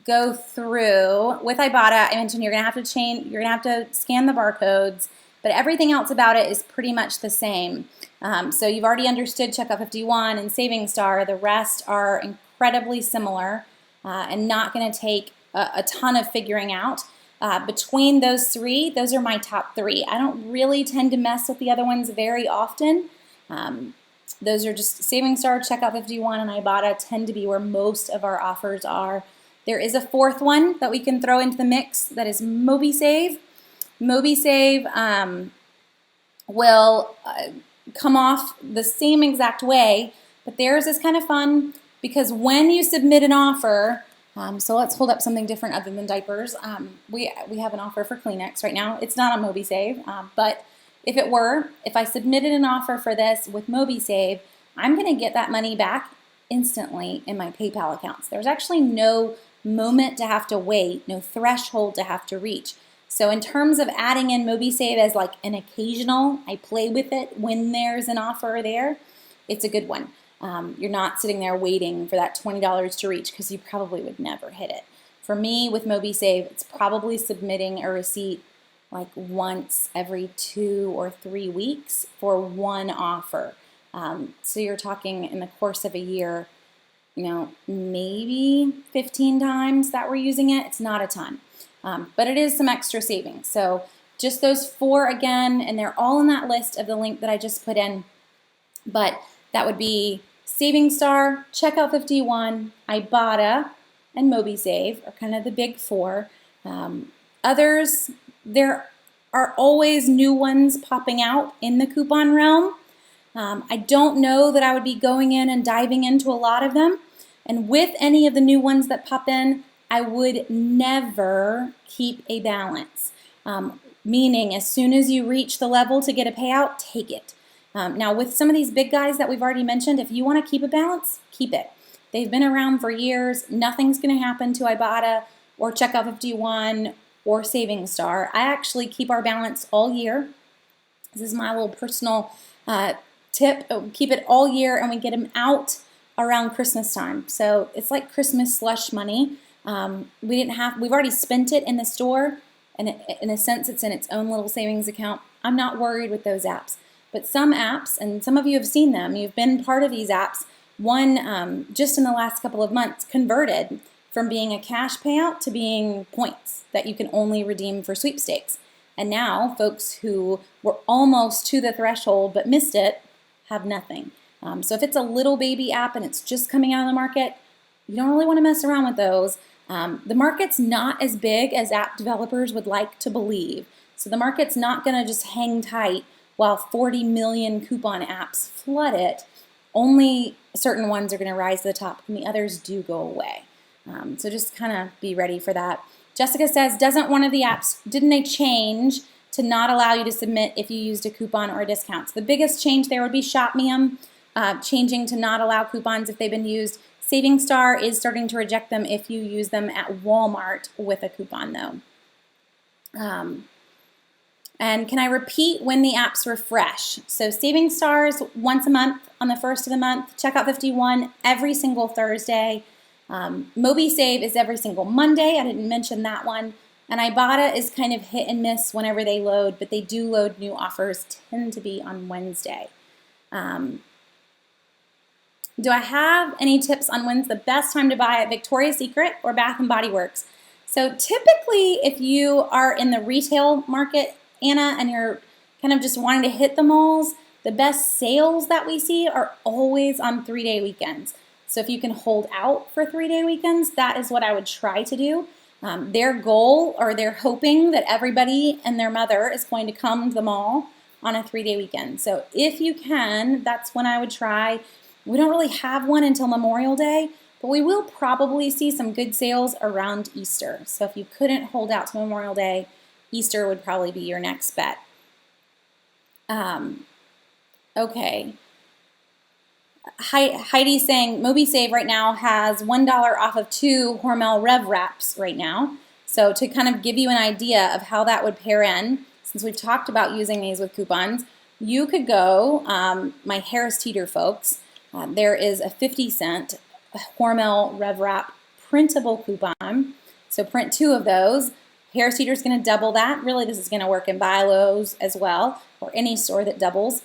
go through with Ibotta, I mentioned you're gonna have to scan the barcodes, but everything else about it is pretty much the same. So you've already understood Checkout 51 and SavingStar. The rest are incredibly similar and not gonna take a ton of figuring out. Between those three, those are my top three. I don't really tend to mess with the other ones very often, Those are just SavingStar, Checkout 51, and Ibotta tend to be where most of our offers are. There is a fourth one that we can throw into the mix that is MobiSave. MobiSave will come off the same exact way, but theirs is kind of fun because when you submit an offer, so let's hold up something different other than diapers. We have an offer for Kleenex right now. It's not on MobiSave, but if it were, if I submitted an offer for this with MobiSave, I'm going to get that money back instantly in my PayPal accounts. There's actually no moment to have to wait, no threshold to have to reach. So in terms of adding in MobiSave as like an occasional, I play with it when there's an offer there, it's a good one. You're not sitting there waiting for that $20 to reach because you probably would never hit it. For me with MobiSave, it's probably submitting a receipt like once every 2 or 3 weeks for one offer. So you're talking in the course of a year, maybe 15 times that we're using it. It's not a ton, but it is some extra savings. So just those 4 again, and they're all in that list of the link that I just put in. But that would be SavingStar, Checkout 51, Ibotta, and MobiSave are kind of the big 4. Others, there are always new ones popping out in the coupon realm. I don't know that I would be going in and diving into a lot of them. And with any of the new ones that pop in, I would never keep a balance. Meaning as soon as you reach the level to get a payout, take it. Now with some of these big guys that we've already mentioned, if you want to keep a balance, keep it. They've been around for years. Nothing's going to happen to Ibotta or Checkout 51 or SavingStar. I actually keep our balance all year. This is my little personal tip. Keep it all year, and we get them out around Christmas time. So it's like Christmas slush money. We've already spent it in the store, and in a sense, it's in its own little savings account. I'm not worried with those apps. But some apps, and some of you have seen them, you've been part of these apps, one just in the last couple of months converted from being a cash payout to being points that you can only redeem for sweepstakes. And now folks who were almost to the threshold but missed it have nothing. So if it's a little baby app and it's just coming out of the market, you don't really want to mess around with those. The market's not as big as app developers would like to believe. So the market's not going to just hang tight while 40 million coupon apps flood it. Only certain ones are going to rise to the top and the others do go away. So just kind of be ready for that. Jessica says, doesn't one of the apps, didn't they change to not allow you to submit if you used a coupon or a discount? So the biggest change there would be Shopmium, changing to not allow coupons if they've been used. SavingStar is starting to reject them if you use them at Walmart with a coupon though. And can I repeat when the apps refresh? So SavingStar is once a month on the first of the month. Checkout 51 every single Thursday. MobiSave is every single Monday. I didn't mention that one. And Ibotta is kind of hit and miss whenever they load, but they do load new offers, tend to be on Wednesday. Do I have any tips on when's the best time to buy at Victoria's Secret or Bath & Body Works? So typically if you are in the retail market, Anna, and you're kind of just wanting to hit the malls, the best sales that we see are always on 3-day weekends. So if you can hold out for 3-day weekends, that is what I would try to do. Their goal, or they're hoping that everybody and their mother is going to come to the mall on a 3-day weekend. So if you can, that's when I would try. We don't really have one until Memorial Day, but we will probably see some good sales around Easter. So if you couldn't hold out to Memorial Day, Easter would probably be your next bet. Okay. Heidi's saying MobiSave right now has $1 off of 2 Hormel Rev Wraps right now. So to kind of give you an idea of how that would pair in, since we've talked about using these with coupons, you could go, my Harris Teeter folks, there is a 50-cent Hormel Rev Wrap printable coupon. So print 2 of those. Harris Teeter is going to double that. Really, this is going to work in Bi-Lo's as well, or any store that doubles.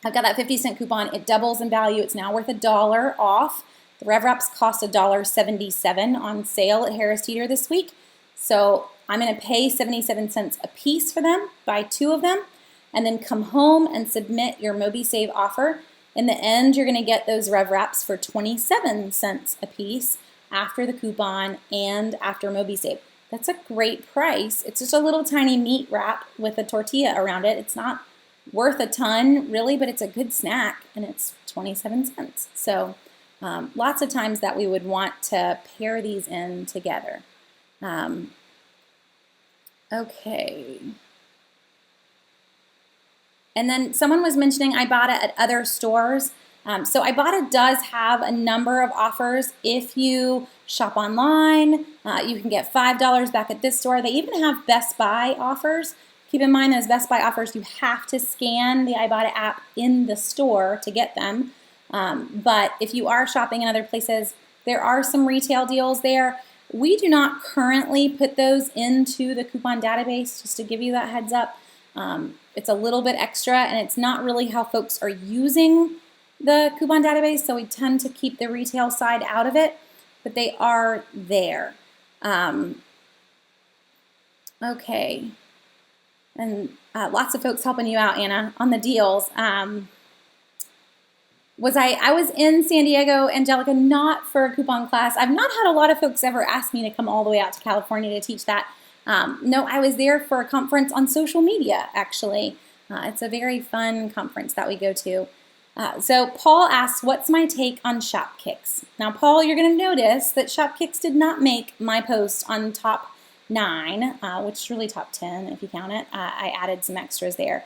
I've got that 50-cent coupon. It doubles in value. It's now worth $1 off. The Rev Wraps cost $1.77 on sale at Harris Teeter this week. So I'm going to pay 77 cents a piece for them, buy 2 of them, and then come home and submit your MobiSave offer. In the end, you're going to get those Rev Wraps for 27 cents a piece after the coupon and after MobiSave. That's a great price. It's just a little tiny meat wrap with a tortilla around it. It's not worth a ton, really, but it's a good snack, and it's 27 cents. So lots of times that we would want to pair these in together. Okay. And then someone was mentioning Ibotta at other stores. So Ibotta does have a number of offers. If you shop online, you can get $5 back at this store. They even have Best Buy offers. Keep in mind those Best Buy offers, you have to scan the Ibotta app in the store to get them. But if you are shopping in other places, there are some retail deals there. We do not currently put those into the coupon database, just to give you that heads up. It's a little bit extra, and it's not really how folks are using the coupon database, so we tend to keep the retail side out of it, but they are there. Okay, and lots of folks helping you out, Anna, on the deals. I was in San Diego, Angelica, not for a coupon class. I've not had a lot of folks ever ask me to come all the way out to California to teach that. No, I was there for a conference on social media, actually. It's a very fun conference that we go to. So Paul asks, what's my take on Shopkicks? Now, Paul, you're going to notice that Shopkicks did not make my post on top 9, which is really top 10 if you count it. I added some extras there.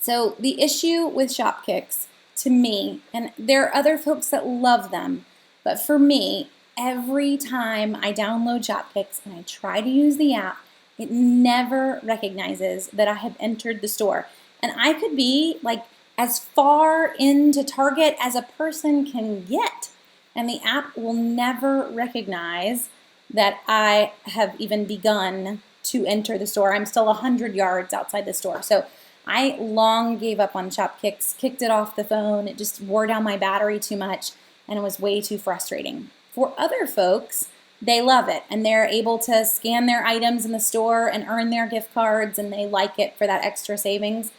So the issue with Shopkicks, to me, and there are other folks that love them, but for me, every time I download Shopkicks and I try to use the app, it never recognizes that I have entered the store. And I could be like as far into Target as a person can get, and the app will never recognize that I have even begun to enter the store. I'm still 100 yards outside the store. So I long gave up on Shopkicks, kicked it off the phone. It just wore down my battery too much, and it was way too frustrating. For other folks, they love it, and they're able to scan their items in the store and earn their gift cards, and they like it for that extra savings.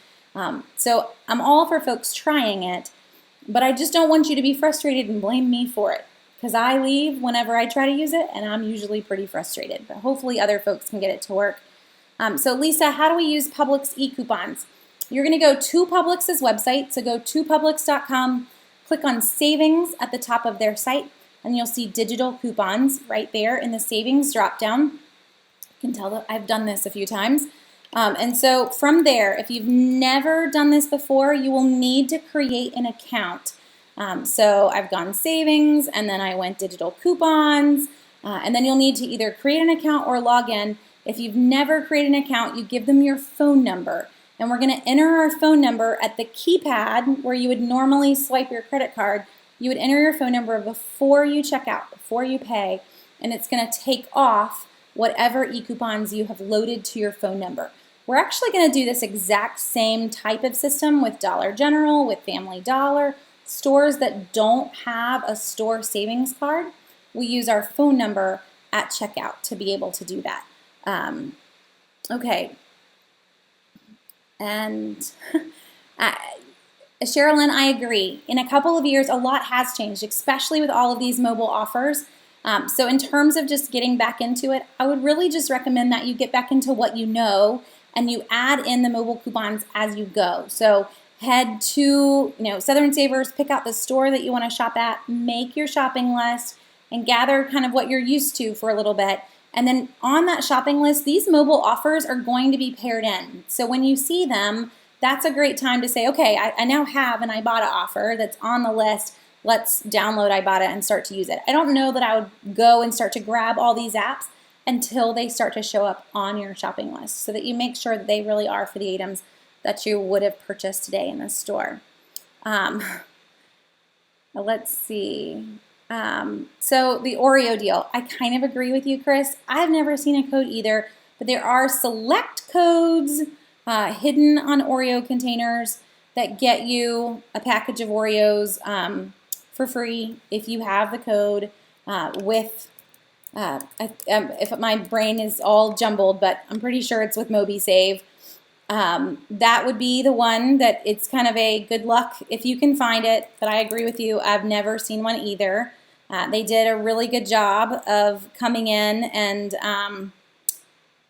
So I'm all for folks trying it, but I just don't want you to be frustrated and blame me for it, because I leave whenever I try to use it, and I'm usually pretty frustrated, but hopefully other folks can get it to work. So Lisa, how do we use Publix e-coupons? You're going to go to Publix's website, so go to Publix.com, click on Savings at the top of their site, and you'll see digital coupons right there in the Savings dropdown. You can tell that I've done this a few times. And so from there, if you've never done this before, you will need to create an account. So I've gone Savings, and then I went digital coupons, and then you'll need to either create an account or log in. If you've never created an account, you give them your phone number. And we're going to enter our phone number at the keypad where you would normally swipe your credit card. You would enter your phone number before you check out, before you pay, and it's going to take off whatever e-coupons you have loaded to your phone number. We're actually going to do this exact same type of system with Dollar General, with Family Dollar, stores that don't have a store savings card. We use our phone number at checkout to be able to do that. Okay. And Sherilyn, I agree. In a couple of years, a lot has changed, especially with all of these mobile offers. So in terms of just getting back into it, I would really just recommend that you get back into what you know and you add in the mobile coupons as you go. So head to Southern Savers, pick out the store that you want to shop at, make your shopping list, and gather kind of what you're used to for a little bit. And then on that shopping list, these mobile offers are going to be paired in. So when you see them, that's a great time to say, okay, I now have an Ibotta offer that's on the list. Let's download Ibotta and start to use it. I don't know that I would go and start to grab all these apps until they start to show up on your shopping list, so that you make sure that they really are for the items that you would have purchased today in the store. Let's see. So the Oreo deal, I kind of agree with you, Chris. I've never seen a code either, but there are select codes hidden on Oreo containers that get you a package of Oreos for free if you have the code if my brain is all jumbled, but I'm pretty sure it's with MobiSave. That would be the one that it's kind of a good luck if you can find it, but I agree with you. I've never seen one either. They did a really good job of coming in and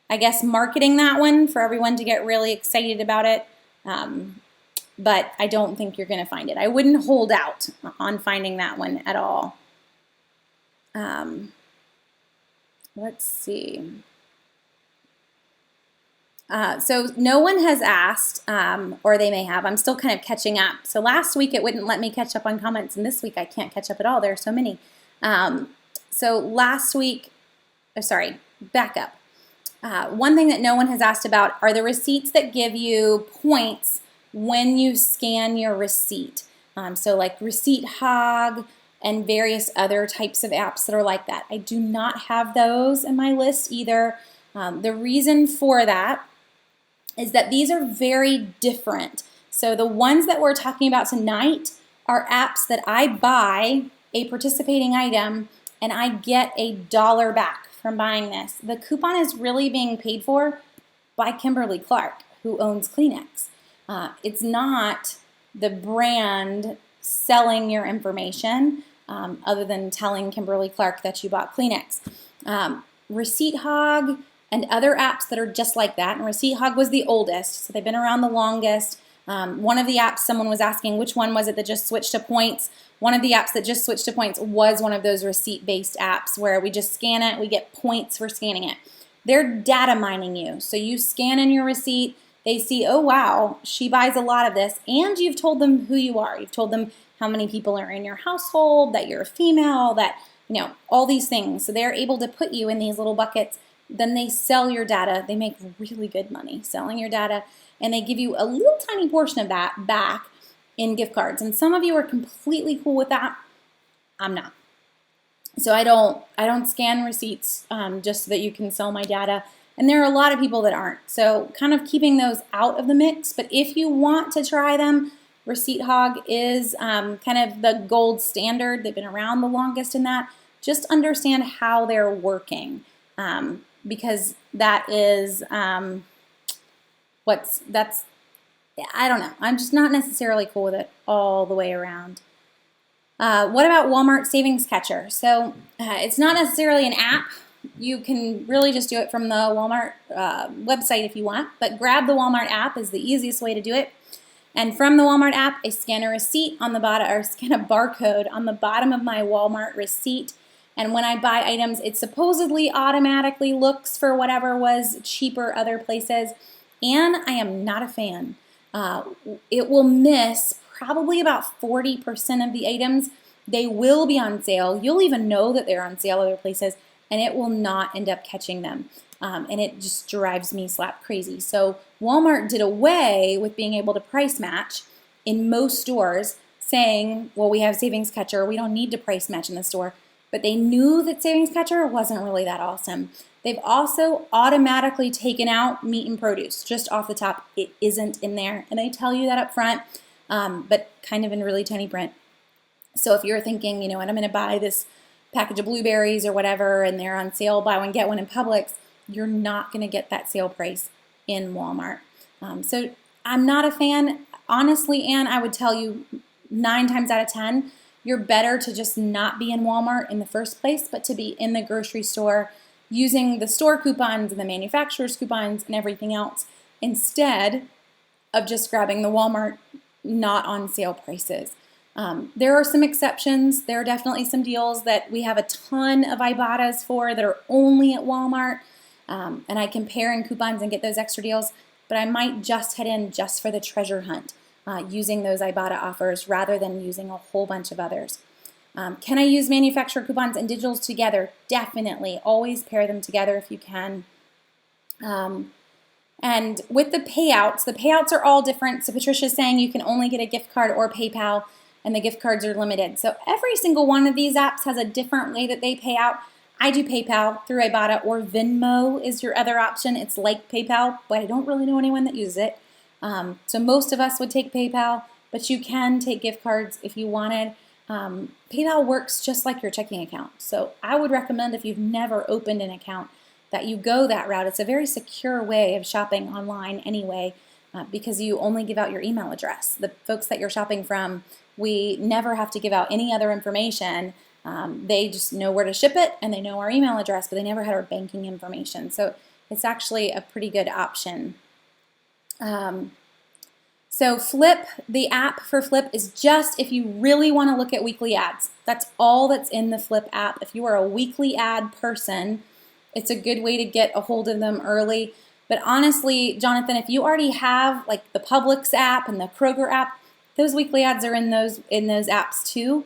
I guess marketing that one for everyone to get really excited about it. But I don't think you're going to find it. I wouldn't hold out on finding that one at all. Let's see. So no one has asked, or they may have. I'm still kind of catching up. So last week it wouldn't let me catch up on comments, and this week I can't catch up at all. There are so many. So last week, sorry, back up. One thing that no one has asked about are the receipts that give you points when you scan your receipt. So like Receipt Hog and various other types of apps that are like that. I do not have those in my list either. The reason for that is that these are very different. So the ones that we're talking about tonight are apps that I buy a participating item and I get $1 back from buying this. The coupon is really being paid for by Kimberly Clark, who owns Kleenex. It's not the brand selling your information other than telling Kimberly Clark that you bought Kleenex. Receipt Hog and other apps that are just like that. And Receipt Hog was the oldest, so they've been around the longest. One of the apps, someone was asking which one was it that just switched to points. One of the apps that just switched to points was one of those receipt-based apps where we just scan it, we get points for scanning it. They're data mining you. So you scan in your receipt, they see, oh wow, she buys a lot of this, and you've told them who you are. You've told them how many people are in your household, that you're a female, that, all these things. So they're able to put you in these little buckets. Then they sell your data. They make really good money selling your data, and they give you a little tiny portion of that back in gift cards. And some of you are completely cool with that. I'm not. So I don't scan receipts just so that you can sell my data. And there are a lot of people that aren't. So kind of keeping those out of the mix. But if you want to try them, Receipt Hog is kind of the gold standard. They've been around the longest in that. Just understand how they're working. Because that is I don't know. I'm just not necessarily cool with it all the way around. What about Walmart Savings Catcher? So it's not necessarily an app. You can really just do it from the Walmart website if you want, but grab the Walmart app is the easiest way to do it. And from the Walmart app, I scan a receipt on the bottom, or scan a barcode on the bottom of my Walmart receipt. And when I buy items, it supposedly automatically looks for whatever was cheaper other places. And I am not a fan. It will miss probably about 40% of the items. They will be on sale. You'll even know that they're on sale other places, and it will not end up catching them. And it just drives me slap crazy. So Walmart did away with being able to price match in most stores, saying, well, we have Savings Catcher. We don't need to price match in the store. But they knew that Savings Catcher wasn't really that awesome. They've also automatically taken out meat and produce. Just off the top, it isn't in there. And they tell you that up front, but kind of in really tiny print. So if you're thinking, and I'm going to buy this package of blueberries or whatever, and they're on sale, buy one, get one in Publix, you're not going to get that sale price in Walmart. So I'm not a fan. Honestly, Anne, I would tell you 9 times out of 10, you're better to just not be in Walmart in the first place, but to be in the grocery store using the store coupons and the manufacturer's coupons and everything else instead of just grabbing the Walmart not on sale prices. There are some exceptions. There are definitely some deals that we have a ton of Ibottas for that are only at Walmart, and I compare in coupons and get those extra deals, but I might just head in just for the treasure hunt using those Ibotta offers rather than using a whole bunch of others. Can I use manufacturer coupons and digitals together? Definitely. Always pair them together if you can. And with the payouts are all different. So Patricia's saying you can only get a gift card or PayPal, and the gift cards are limited. So every single one of these apps has a different way that they pay out. I do PayPal through Ibotta, or Venmo is your other option. It's like PayPal, but I don't really know anyone that uses it. So most of us would take PayPal, but you can take gift cards if you wanted. PayPal works just like your checking account. So I would recommend, if you've never opened an account, that you go that route. It's a very secure way of shopping online anyway. because you only give out your email address. The folks that you're shopping from, we never have to give out any other information. They just know where to ship it and they know our email address, but they never had our banking information. So it's actually a pretty good option. So Flip, the app for Flip is just if you really want to look at weekly ads. That's all that's in the Flip app. If you are a weekly ad person, it's a good way to get a hold of them early. But honestly, Jonathan, if you already have like the Publix app and the Kroger app, those weekly ads are in those apps too.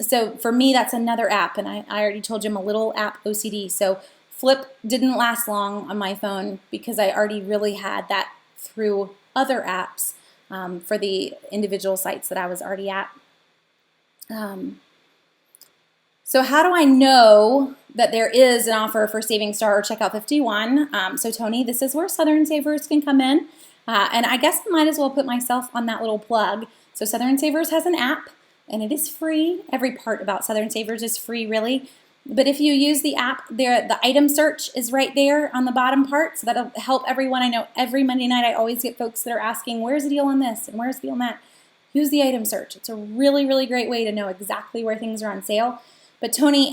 So for me, that's another app, and I already told you I'm a little app OCD. So Flip didn't last long on my phone because I already really had that through other apps for the individual sites that I was already at. So how do I know that there is an offer for SavingStar or Checkout 51? So Tony, this is where Southern Savers can come in. And I guess I might as well put myself on that little plug. So Southern Savers has an app, and it is free. Every part about Southern Savers is free, really. But if you use the app, the item search is right there on the bottom part, so that'll help everyone. I know every Monday night I always get folks that are asking, where's the deal on this and where's the deal on that? Use the item search. It's a really, really great way to know exactly where things are on sale. But Tony,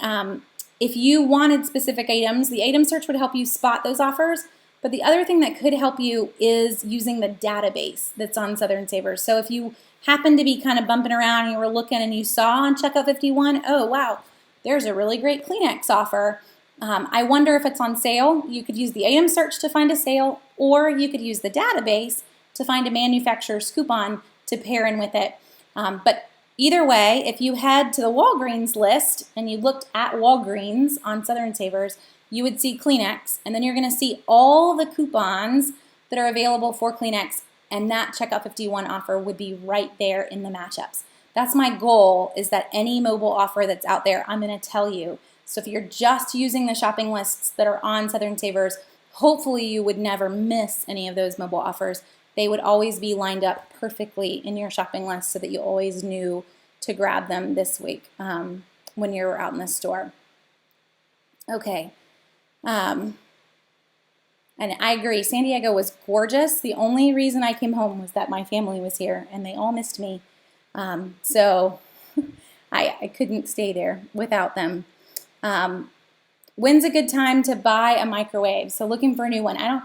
if you wanted specific items, the item search would help you spot those offers. But the other thing that could help you is using the database that's on Southern Savers. So if you happen to be kind of bumping around and you were looking and you saw on Checkout 51, oh wow, there's a really great Kleenex offer. I wonder if it's on sale. You could use the item search to find a sale, or you could use the database to find a manufacturer's coupon to pair in with it. But either way, if you head to the Walgreens list and you looked at Walgreens on Southern Savers, you would see Kleenex, and then you're going to see all the coupons that are available for Kleenex, and that Checkout 51 offer would be right there in the matchups. That's my goal, is that any mobile offer that's out there, I'm going to tell you. So if you're just using the shopping lists that are on Southern Savers, hopefully you would never miss any of those mobile offers. They would always be lined up perfectly in your shopping list so that you always knew to grab them this week when you're out in the store. Okay. And I agree, San Diego was gorgeous. The only reason I came home was that my family was here and they all missed me. So I couldn't stay there without them. When's a good time to buy a microwave? So looking for a new one. I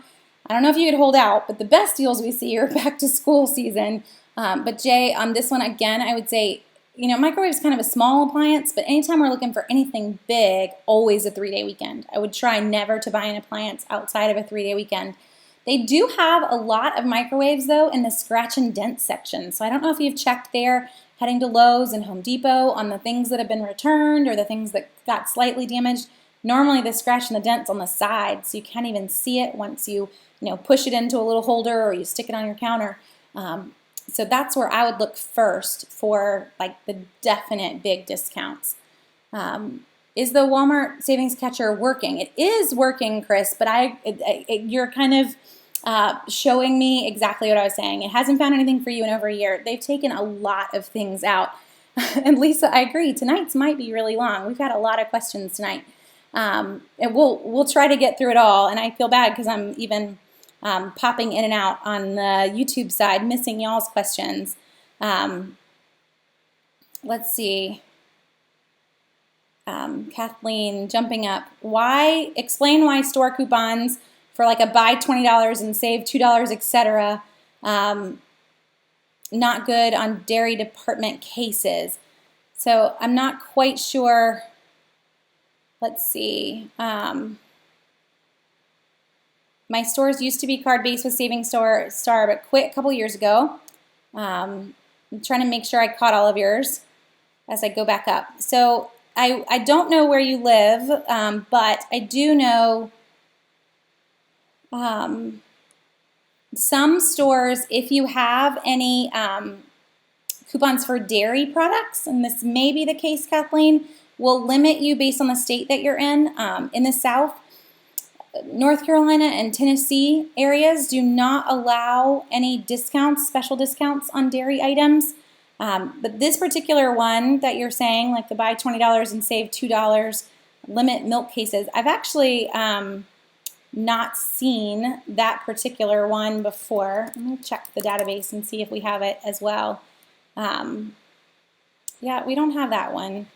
don't know if you could hold out, but the best deals we see are back to school season. But Jay, on this one again, I would say, you know, microwave is kind of a small appliance, but anytime we're looking for anything big, always a 3-day weekend. I would try never to buy an appliance outside of a 3-day weekend. They do have a lot of microwaves, though, in the scratch and dent section. So I don't know if you've checked there, heading to Lowe's and Home Depot, on the things that have been returned or the things that got slightly damaged. Normally the scratch and the dent's on the side, so you can't even see it once you push it into a little holder or you stick it on your counter. So that's where I would look first for like the definite big discounts. Is the Walmart Savings Catcher working? It is working, Chris, but you're kind of showing me exactly what I was saying. It hasn't found anything for you in over a year. They've taken a lot of things out. And Lisa, I agree. Tonight's might be really long. We've got a lot of questions tonight. And we'll try to get through it all. And I feel bad because I'm even popping in and out on the YouTube side, missing y'all's questions. Let's see. Kathleen jumping up. Explain why store coupons for like a buy $20 and save $2, etc. Not good on dairy department cases. So I'm not quite sure. Let's see. My stores used to be card-based with SavingStar, but quit a couple years ago. I'm trying to make sure I caught all of yours as I go back up. So I don't know where you live, but I do know some stores, if you have any coupons for dairy products, and this may be the case, Kathleen, will limit you based on the state that you're in. In the South, North Carolina and Tennessee areas do not allow any discounts, special discounts on dairy items. But this particular one that you're saying, like the buy $20 and save $2, limit milk cases, I've actually not seen that particular one before. I'm going to check the database and see if we have it as well. Yeah, we don't have that one,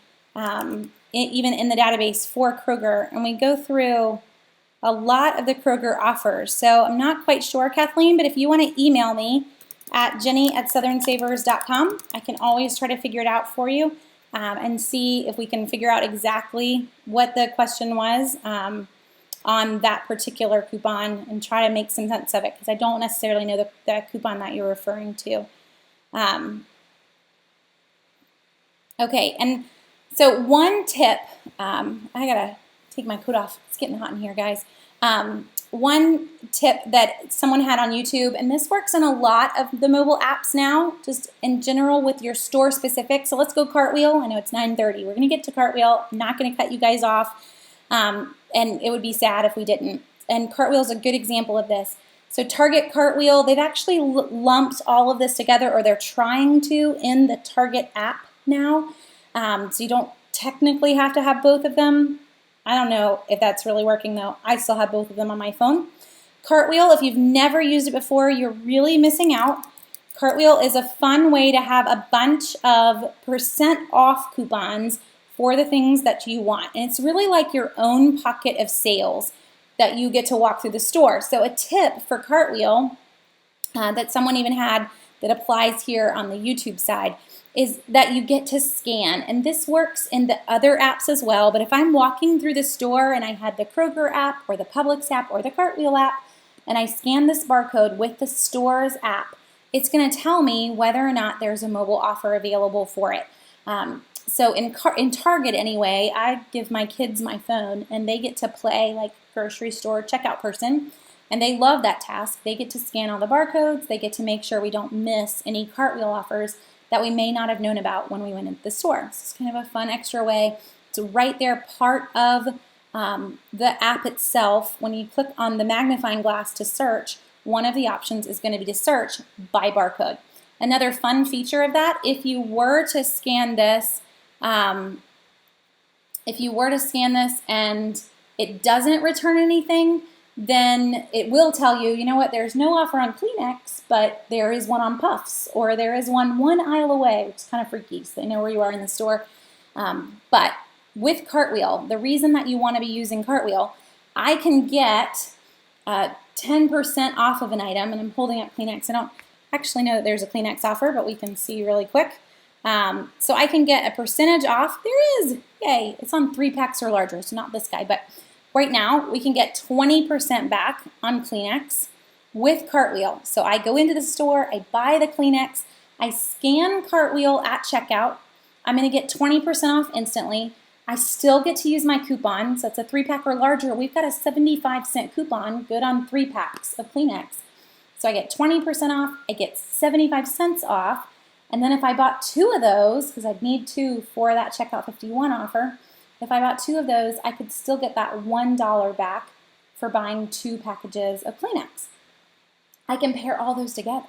even in the database for Kroger. And we go through a lot of the Kroger offers. So I'm not quite sure, Kathleen, but if you want to email me at jenny@southernsavers.com, I can always try to figure it out for you and see if we can figure out exactly what the question was on that particular coupon and try to make some sense of it, because I don't necessarily know the coupon that you're referring to. Okay, and so one tip, I gotta take my coat off, it's getting hot in here, guys. One tip that someone had on YouTube, and this works in a lot of the mobile apps now, just in general with your store specific. So let's go Cartwheel. I know it's 9:30. We're gonna get to Cartwheel. I'm not gonna cut you guys off, and it would be sad if we didn't. And Cartwheel is a good example of this. So Target Cartwheel, they've actually lumped all of this together, or they're trying to, in the Target app now. So you don't technically have to have both of them. I don't know if that's really working though. I still have both of them on my phone. Cartwheel, if you've never used it before, you're really missing out. Cartwheel is a fun way to have a bunch of % off coupons for the things that you want. And it's really like your own pocket of sales that you get to walk through the store. So a tip for Cartwheel that someone even had that applies here on the YouTube side is that you get to scan. And this works in the other apps as well, but if I'm walking through the store and I had the Kroger app or the Publix app or the Cartwheel app, and I scan this barcode with the store's app, it's gonna tell me whether or not there's a mobile offer available for it. So in Target anyway, I give my kids my phone and they get to play like grocery store checkout person, and they love that task. They get to scan all the barcodes, they get to make sure we don't miss any Cartwheel offers that we may not have known about when we went into the store. So it's kind of a fun extra way. It's right there, part of the app itself. When you click on the magnifying glass to search, one of the options is going to be to search by barcode. Another fun feature of that, if you were to scan this, and it doesn't return anything, then it will tell you, you know what, there's no offer on Kleenex, but there is one on Puffs, or there is one aisle away, which is kind of freaky, so they know where you are in the store. But with Cartwheel, the reason that you want to be using Cartwheel, I can get 10% off of an item, and I'm holding up Kleenex. I don't actually know that there's a Kleenex offer, but we can see really quick. So I can get a percentage off. There is, yay, it's on 3 packs or larger, so not this guy, but right now, we can get 20% back on Kleenex with Cartwheel. So I go into the store, I buy the Kleenex, I scan Cartwheel at checkout. I'm going to get 20% off instantly. I still get to use my coupon, so it's a 3-pack or larger. We've got a 75-cent coupon, good on 3 packs of Kleenex. So I get 20% off, I get 75 cents off, and then if I bought 2 of those, because I'd need 2 for that checkout 51 offer, if I bought 2 of those, I could still get that $1 back for buying 2 packages of Kleenex. I can pair all those together.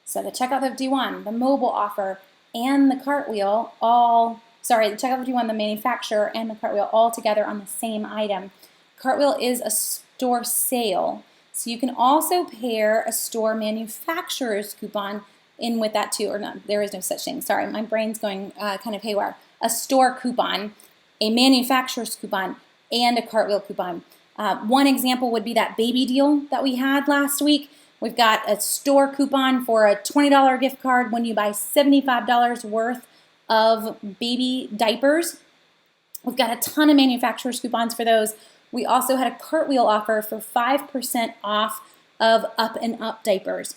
So the checkout 51, the mobile offer, and the Cartwheel the checkout 51, the manufacturer, and the Cartwheel all together on the same item. Cartwheel is a store sale, so you can also pair a store manufacturer's coupon in with that too, or not, there is no such thing. Sorry, my brain's going kind of haywire. A store coupon, a manufacturer's coupon, and a Cartwheel coupon. One example would be that baby deal that we had last week. We've got a store coupon for a $20 gift card when you buy $75 worth of baby diapers. We've got a ton of manufacturer's coupons for those. We also had a Cartwheel offer for 5% off of Up and Up diapers.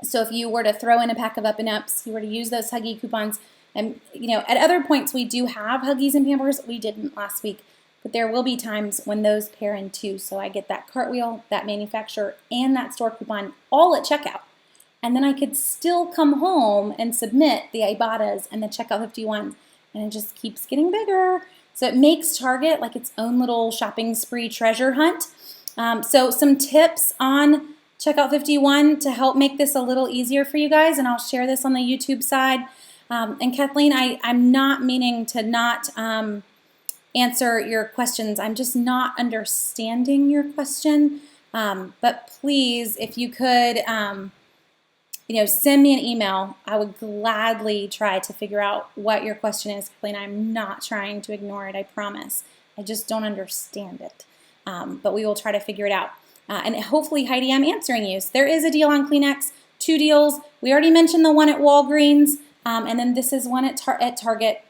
So if you were to throw in a pack of Up and Ups, you were to use those Huggy coupons, and at other points we do have Huggies and Pampers. We didn't last week, but there will be times when those pair in too. So I get that Cartwheel, that manufacturer, and that store coupon all at checkout. And then I could still come home and submit the Ibottas and the checkout 51, and it just keeps getting bigger. So it makes Target like its own little shopping spree treasure hunt. So some tips on checkout 51 to help make this a little easier for you guys, and I'll share this on the YouTube side. And Kathleen, I'm not meaning to not answer your questions. I'm just not understanding your question. But please, if you could, send me an email. I would gladly try to figure out what your question is, Kathleen. I'm not trying to ignore it, I promise. I just don't understand it. But we will try to figure it out. And hopefully, Heidi, I'm answering you. So there is a deal on Kleenex, 2 deals. We already mentioned the one at Walgreens, and then this is one at Target.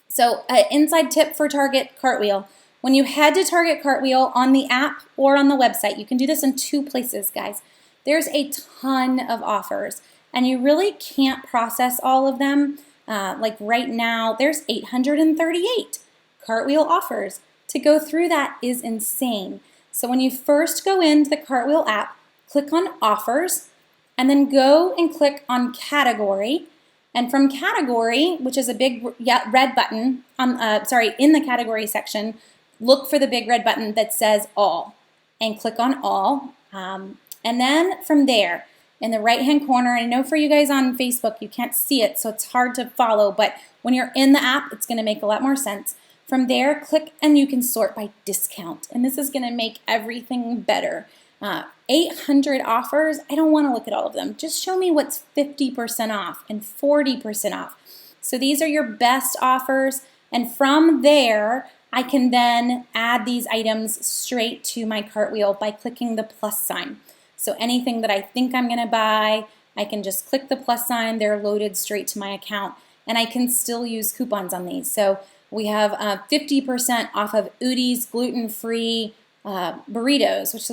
So inside tip for Target Cartwheel. When you head to Target Cartwheel on the app or on the website, you can do this in 2 places, guys. There's a ton of offers, and you really can't process all of them. Like right now, there's 838 Cartwheel offers. To go through that is insane. So when you first go into the Cartwheel app, click on Offers, and then go and click on Category. And from Category, which is a big red button, in the Category section, look for the big red button that says All, and click on All. And then from there, in the right-hand corner, I know for you guys on Facebook, you can't see it, so it's hard to follow, but when you're in the app, it's going to make a lot more sense. From there, click and you can sort by discount, and this is going to make everything better. 800 offers, I don't want to look at all of them. Just show me what's 50% off and 40% off. So these are your best offers, and from there, I can then add these items straight to my Cartwheel by clicking the plus sign. So anything that I think I'm going to buy, I can just click the plus sign. They're loaded straight to my account, and I can still use coupons on these. So we have 50% off of Udi's gluten-free burritos, which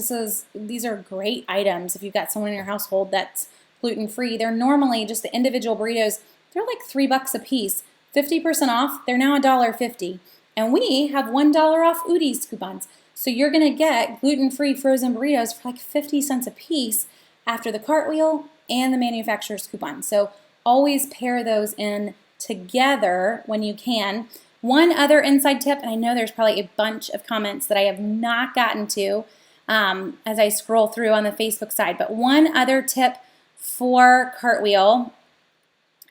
these are great items. If you've got someone in your household that's gluten-free, they're normally just the individual burritos. They're like $3 a piece. 50% off, they're now $1.50. And we have $1 off Udi's coupons. So you're going to get gluten-free frozen burritos for like 50 cents a piece after the Cartwheel and the manufacturer's coupon. So always pair those in together when you can. One other inside tip, and I know there's probably a bunch of comments that I have not gotten to as I scroll through on the Facebook side, but one other tip for Cartwheel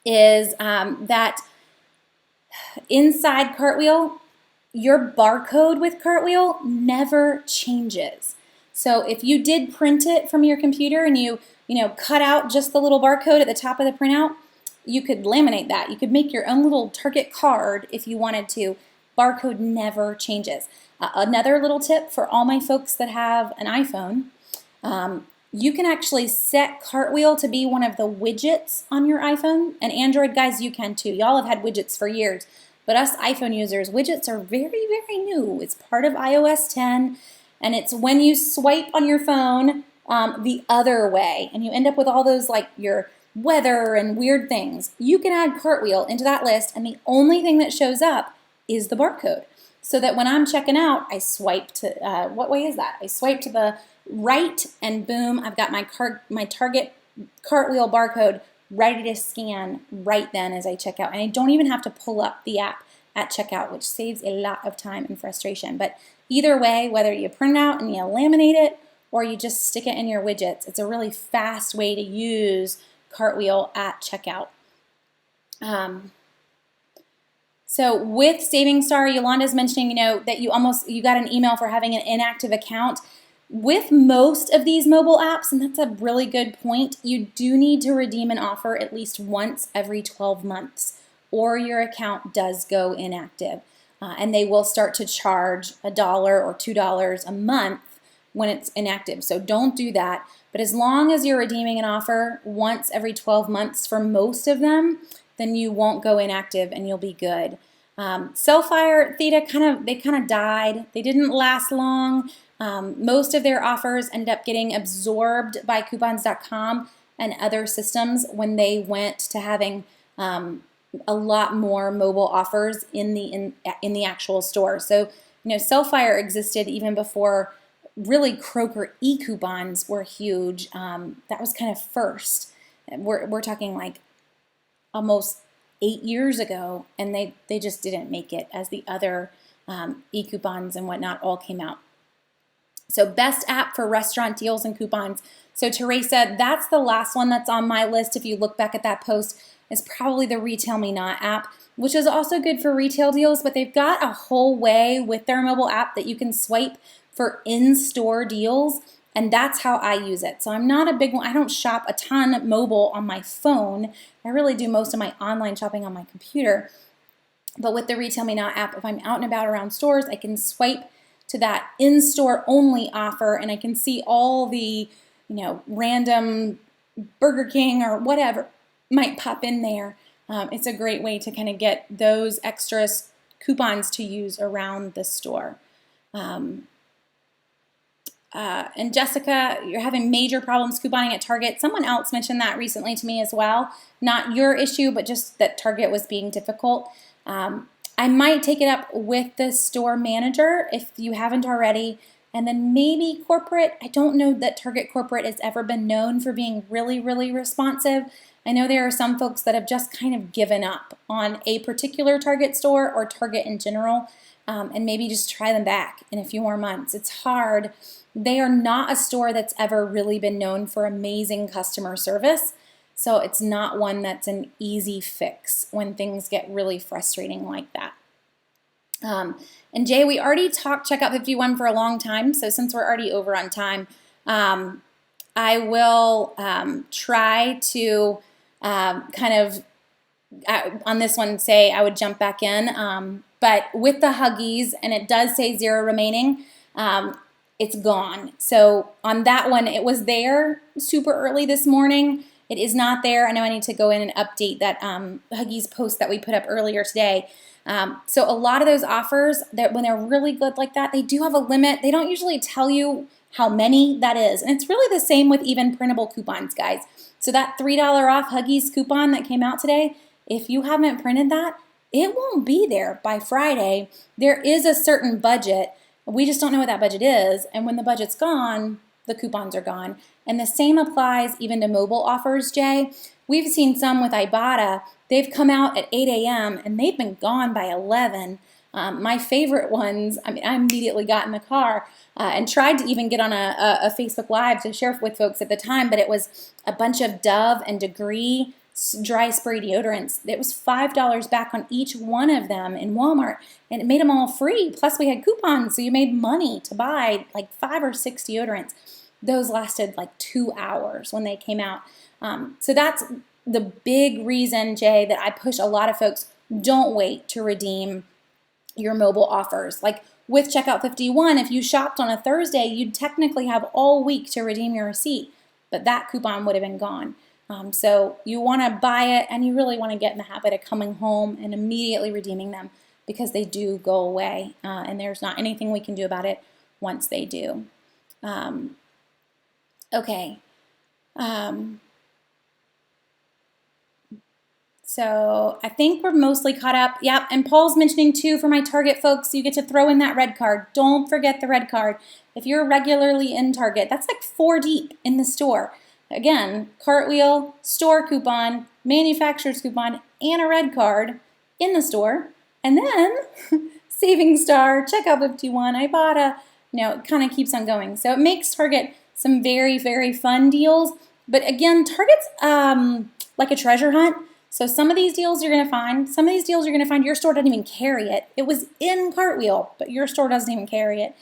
is that inside Cartwheel, your barcode with Cartwheel never changes. So if you did print it from your computer and you cut out just the little barcode at the top of the printout, you could laminate that. You could make your own little Target card if you wanted to. Barcode never changes. Another little tip for all my folks that have an iPhone, you can actually set Cartwheel to be one of the widgets on your iPhone. And Android guys, you can too. Y'all have had widgets for years. But us iPhone users, widgets are very, very new. It's part of iOS 10, and it's when you swipe on your phone the other way, and you end up with all those like your weather and weird things. You can add Cartwheel into that list, and the only thing that shows up is the barcode. So that when I'm checking out, I swipe to, what way is that? I swipe to the right, and boom, I've got my Target Cartwheel barcode ready to scan right then as I check out. And I don't even have to pull up the app at checkout, which saves a lot of time and frustration. But either way, whether you print it out and you laminate it or you just stick it in your widgets, it's a really fast way to use Cartwheel at checkout. So with SavingStar, Yolanda's mentioning, that you got an email for having an inactive account. With most of these mobile apps, and that's a really good point, you do need to redeem an offer at least once every 12 months, or your account does go inactive. And they will start to charge $1 or $2 a month when it's inactive. So don't do that. But as long as you're redeeming an offer once every 12 months for most of them, then you won't go inactive and you'll be good. Sellfire, Theta, they kind of died. They didn't last long. Most of their offers ended up getting absorbed by coupons.com and other systems when they went to having a lot more mobile offers in the actual store. So, Sellfire existed even before really Kroger e-coupons were huge. That was kind of first. We're talking like almost 8 years ago, and they just didn't make it as the other e-coupons and whatnot all came out. So best app for restaurant deals and coupons. So Teresa, that's the last one that's on my list. If you look back at that post, is probably the Retail Me Not app, which is also good for retail deals, but they've got a whole way with their mobile app that you can swipe for in-store deals, and that's how I use it. So I'm not a big one. I don't shop a ton mobile on my phone. I really do most of my online shopping on my computer. But with the Retail Me Not app, if I'm out and about around stores, I can swipe to that in-store only offer, and I can see all the, random Burger King or whatever might pop in there. It's a great way to kind of get those extra coupons to use around the store. And Jessica, you're having major problems couponing at Target. Someone else mentioned that recently to me as well. Not your issue, but just that Target was being difficult. I might take it up with the store manager if you haven't already. And then maybe corporate. I don't know that Target corporate has ever been known for being really, really responsive. I know there are some folks that have just kind of given up on a particular Target store or Target in general, and maybe just try them back in a few more months. It's hard. They are not a store that's ever really been known for amazing customer service, so it's not one that's an easy fix when things get really frustrating like that. And Jay, we already talked Checkout 51 for a long time, so since we're already over on time, I will try to kind of, on this one, say I would jump back in. But with the Huggies, and it does say 0 remaining, it's gone. So on that one, it was there super early this morning. It is not there. I know I need to go in and update that Huggies post that we put up earlier today. So a lot of those offers, that when they're really good like that, they do have a limit. They don't usually tell you how many that is. And it's really the same with even printable coupons, guys. So that $3 off Huggies coupon that came out today, if you haven't printed that, it won't be there by Friday. There is a certain budget. We just don't know what that budget is. And when the budget's gone, the coupons are gone. And the same applies even to mobile offers, Jay. We've seen some with Ibotta. They've come out at 8 a.m. and they've been gone by 11. My favorite ones, I immediately got in the car and tried to even get on a Facebook Live to share with folks at the time, but it was a bunch of Dove and Degree dry spray deodorants. It was $5 back on each one of them in Walmart, and it made them all free. Plus we had coupons, so you made money to buy like 5 or 6 deodorants. Those lasted like 2 hours when they came out. So that's the big reason, Jay, that I push a lot of folks, don't wait to redeem your mobile offers. Like with Checkout 51, if you shopped on a Thursday, you'd technically have all week to redeem your receipt, but that coupon would have been gone. So you want to buy it, and you really want to get in the habit of coming home and immediately redeeming them, because they do go away, and there's not anything we can do about it once they do. Okay. So I think we're mostly caught up. Yep, and Paul's mentioning too, for my Target folks, you get to throw in that red card. Don't forget the red card. If you're regularly in Target, that's like 4 deep in the store. Again, Cartwheel, store coupon, manufacturer's coupon, and a red card in the store. And then SavingStar, Checkout 51, Ibotta, it kind of keeps on going. So it makes Target some very, very fun deals. But again, Target's like a treasure hunt. So some of these deals you're going to find, your store doesn't even carry it. It was in Cartwheel, but your store doesn't even carry it.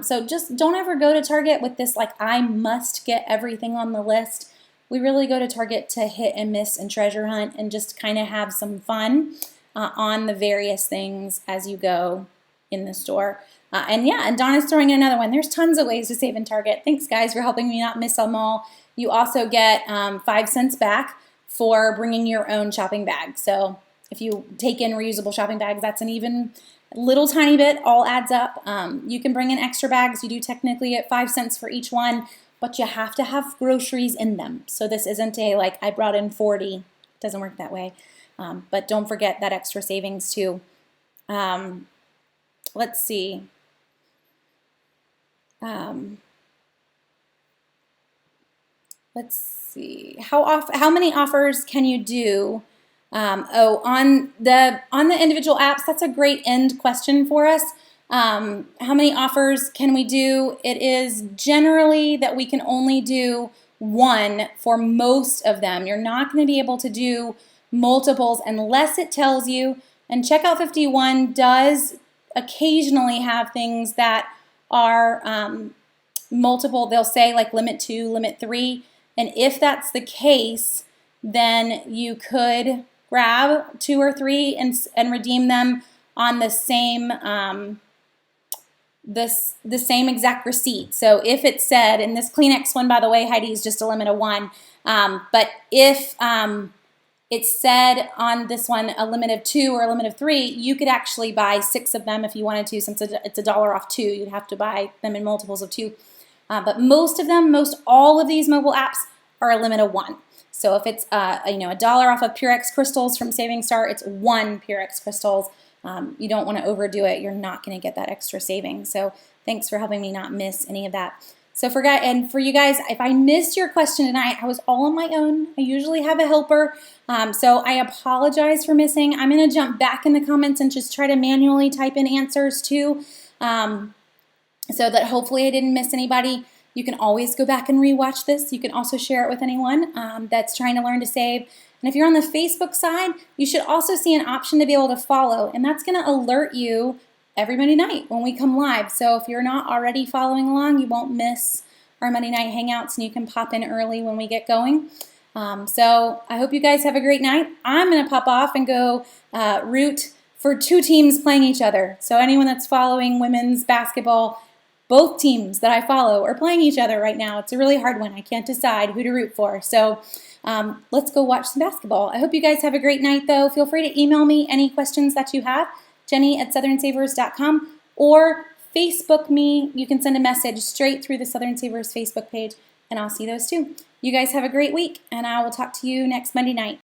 So just don't ever go to Target with this, like, I must get everything on the list. We really go to Target to hit and miss and treasure hunt and just kind of have some fun on the various things as you go in the store. And Donna's throwing in another one. There's tons of ways to save in Target. Thanks, guys, for helping me not miss them all. You also get 5 cents back for bringing your own shopping bag. So if you take in reusable shopping bags, that's an even little tiny bit, all adds up. You can bring in extra bags. You do technically get 5 cents for each one, but you have to have groceries in them. So this isn't a, like, I brought in 40. It doesn't work that way. But don't forget that extra savings too. Let's see. Let's see. How many offers can you do? On the individual apps, that's a great end question for us. How many offers can we do? It is generally that we can only do 1 for most of them. You're not going to be able to do multiples unless it tells you. And checkout 51 does occasionally have things that are multiple. They'll say like limit 2, limit 3. And if that's the case, then you could grab 2 or 3 and redeem them on the same the same exact receipt. So if it said, and this Kleenex one, by the way, Heidi, is just a limit of 1. But if it said on this one a limit of 2 or a limit of 3, you could actually buy 6 of them if you wanted to. Since it's $1 off 2, you'd have to buy them in multiples of 2. But most all of these mobile apps are a limit of 1. So if it's $1 off of Purex crystals from SavingStar, it's 1 Purex crystals. You don't want to overdo it. You're not going to get that extra saving. So thanks for helping me not miss any of that. So for you guys, if I missed your question tonight, I was all on my own. I usually have a helper. So I apologize for missing. I'm going to jump back in the comments and just try to manually type in answers too, so that hopefully I didn't miss anybody. You can always go back and rewatch this. You can also share it with anyone that's trying to learn to save. And if you're on the Facebook side, you should also see an option to be able to follow, and that's going to alert you every Monday night when we come live. So if you're not already following along, you won't miss our Monday night hangouts, and you can pop in early when we get going. So I hope you guys have a great night. I'm going to pop off and go root for 2 teams playing each other. So anyone that's following women's basketball, both teams that I follow are playing each other right now. It's a really hard one. I can't decide who to root for. So let's go watch some basketball. I hope you guys have a great night, though. Feel free to email me any questions that you have, jenny@southernsavers.com, or Facebook me. You can send a message straight through the Southern Savers Facebook page, and I'll see those too. You guys have a great week, and I will talk to you next Monday night.